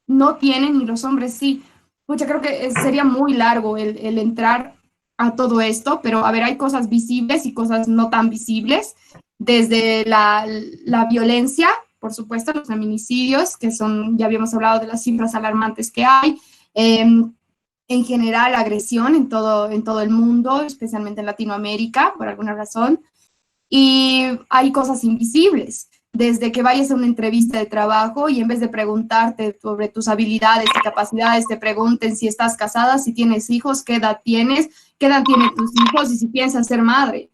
no tienen y los hombres sí? Pucha, creo que sería muy largo el entrar a todo esto, pero a ver, hay cosas visibles y cosas no tan visibles, desde la violencia, por supuesto, los feminicidios, que son, ya habíamos hablado de las cifras alarmantes que hay, en general agresión en todo el mundo, especialmente en Latinoamérica, por alguna razón, y hay cosas invisibles, desde que vayas a una entrevista de trabajo y en vez de preguntarte sobre tus habilidades y capacidades, te pregunten si estás casada, si tienes hijos, qué edad tienen tus hijos y si piensas ser madre.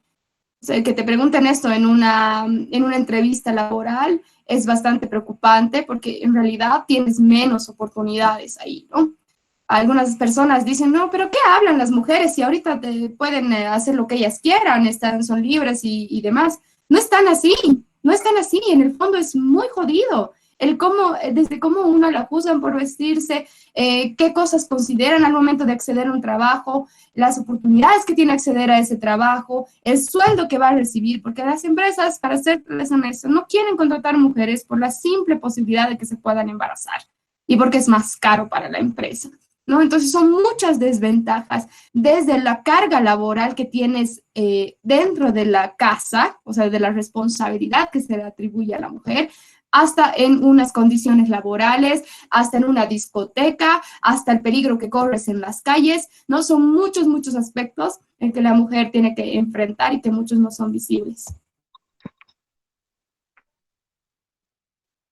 O sea, que te pregunten esto en una entrevista laboral es bastante preocupante porque en realidad tienes menos oportunidades ahí, ¿no? Algunas personas dicen, no, pero ¿qué hablan las mujeres si ahorita pueden hacer lo que ellas quieran, son libres y demás? No están así, no están así. En el fondo es muy jodido. Desde cómo uno la juzgan por vestirse, qué cosas consideran al momento de acceder a un trabajo, las oportunidades que tiene acceder a ese trabajo, el sueldo que va a recibir, porque las empresas, para serles honestos, no quieren contratar mujeres por la simple posibilidad de que se puedan embarazar y porque es más caro para la empresa, ¿no? Entonces son muchas desventajas, desde la carga laboral que tienes dentro de la casa, o sea, de la responsabilidad que se le atribuye a la mujer, hasta en unas condiciones laborales, hasta en una discoteca, hasta el peligro que corres en las calles, ¿no? Son muchos, muchos aspectos en que la mujer tiene que enfrentar y que muchos no son visibles.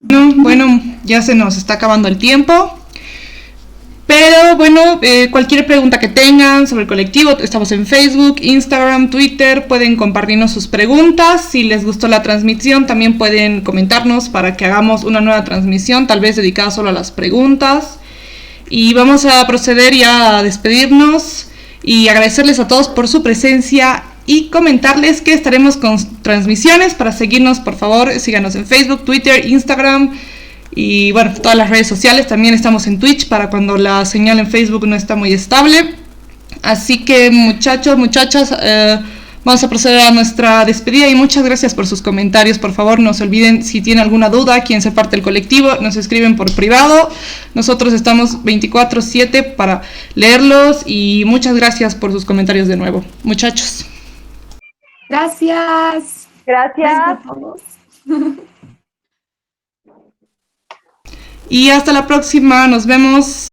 Bueno, ya se nos está acabando el tiempo. Pero bueno, cualquier pregunta que tengan sobre el colectivo, estamos en Facebook, Instagram, Twitter, pueden compartirnos sus preguntas. Si les gustó la transmisión, también pueden comentarnos para que hagamos una nueva transmisión, tal vez dedicada solo a las preguntas. Y vamos a proceder ya a despedirnos y agradecerles a todos por su presencia y comentarles que estaremos con transmisiones. Para seguirnos, por favor, síganos en Facebook, Twitter, Instagram. Y bueno, todas las redes sociales, también estamos en Twitch para cuando la señal en Facebook no está muy estable. Así que muchachos, muchachas, vamos a proceder a nuestra despedida y muchas gracias por sus comentarios. Por favor, no se olviden, si tienen alguna duda, quién se parte del colectivo, nos escriben por privado. Nosotros estamos 24/7 para leerlos y muchas gracias por sus comentarios de nuevo. Muchachos. Gracias. Gracias a todos. Y hasta la próxima, nos vemos.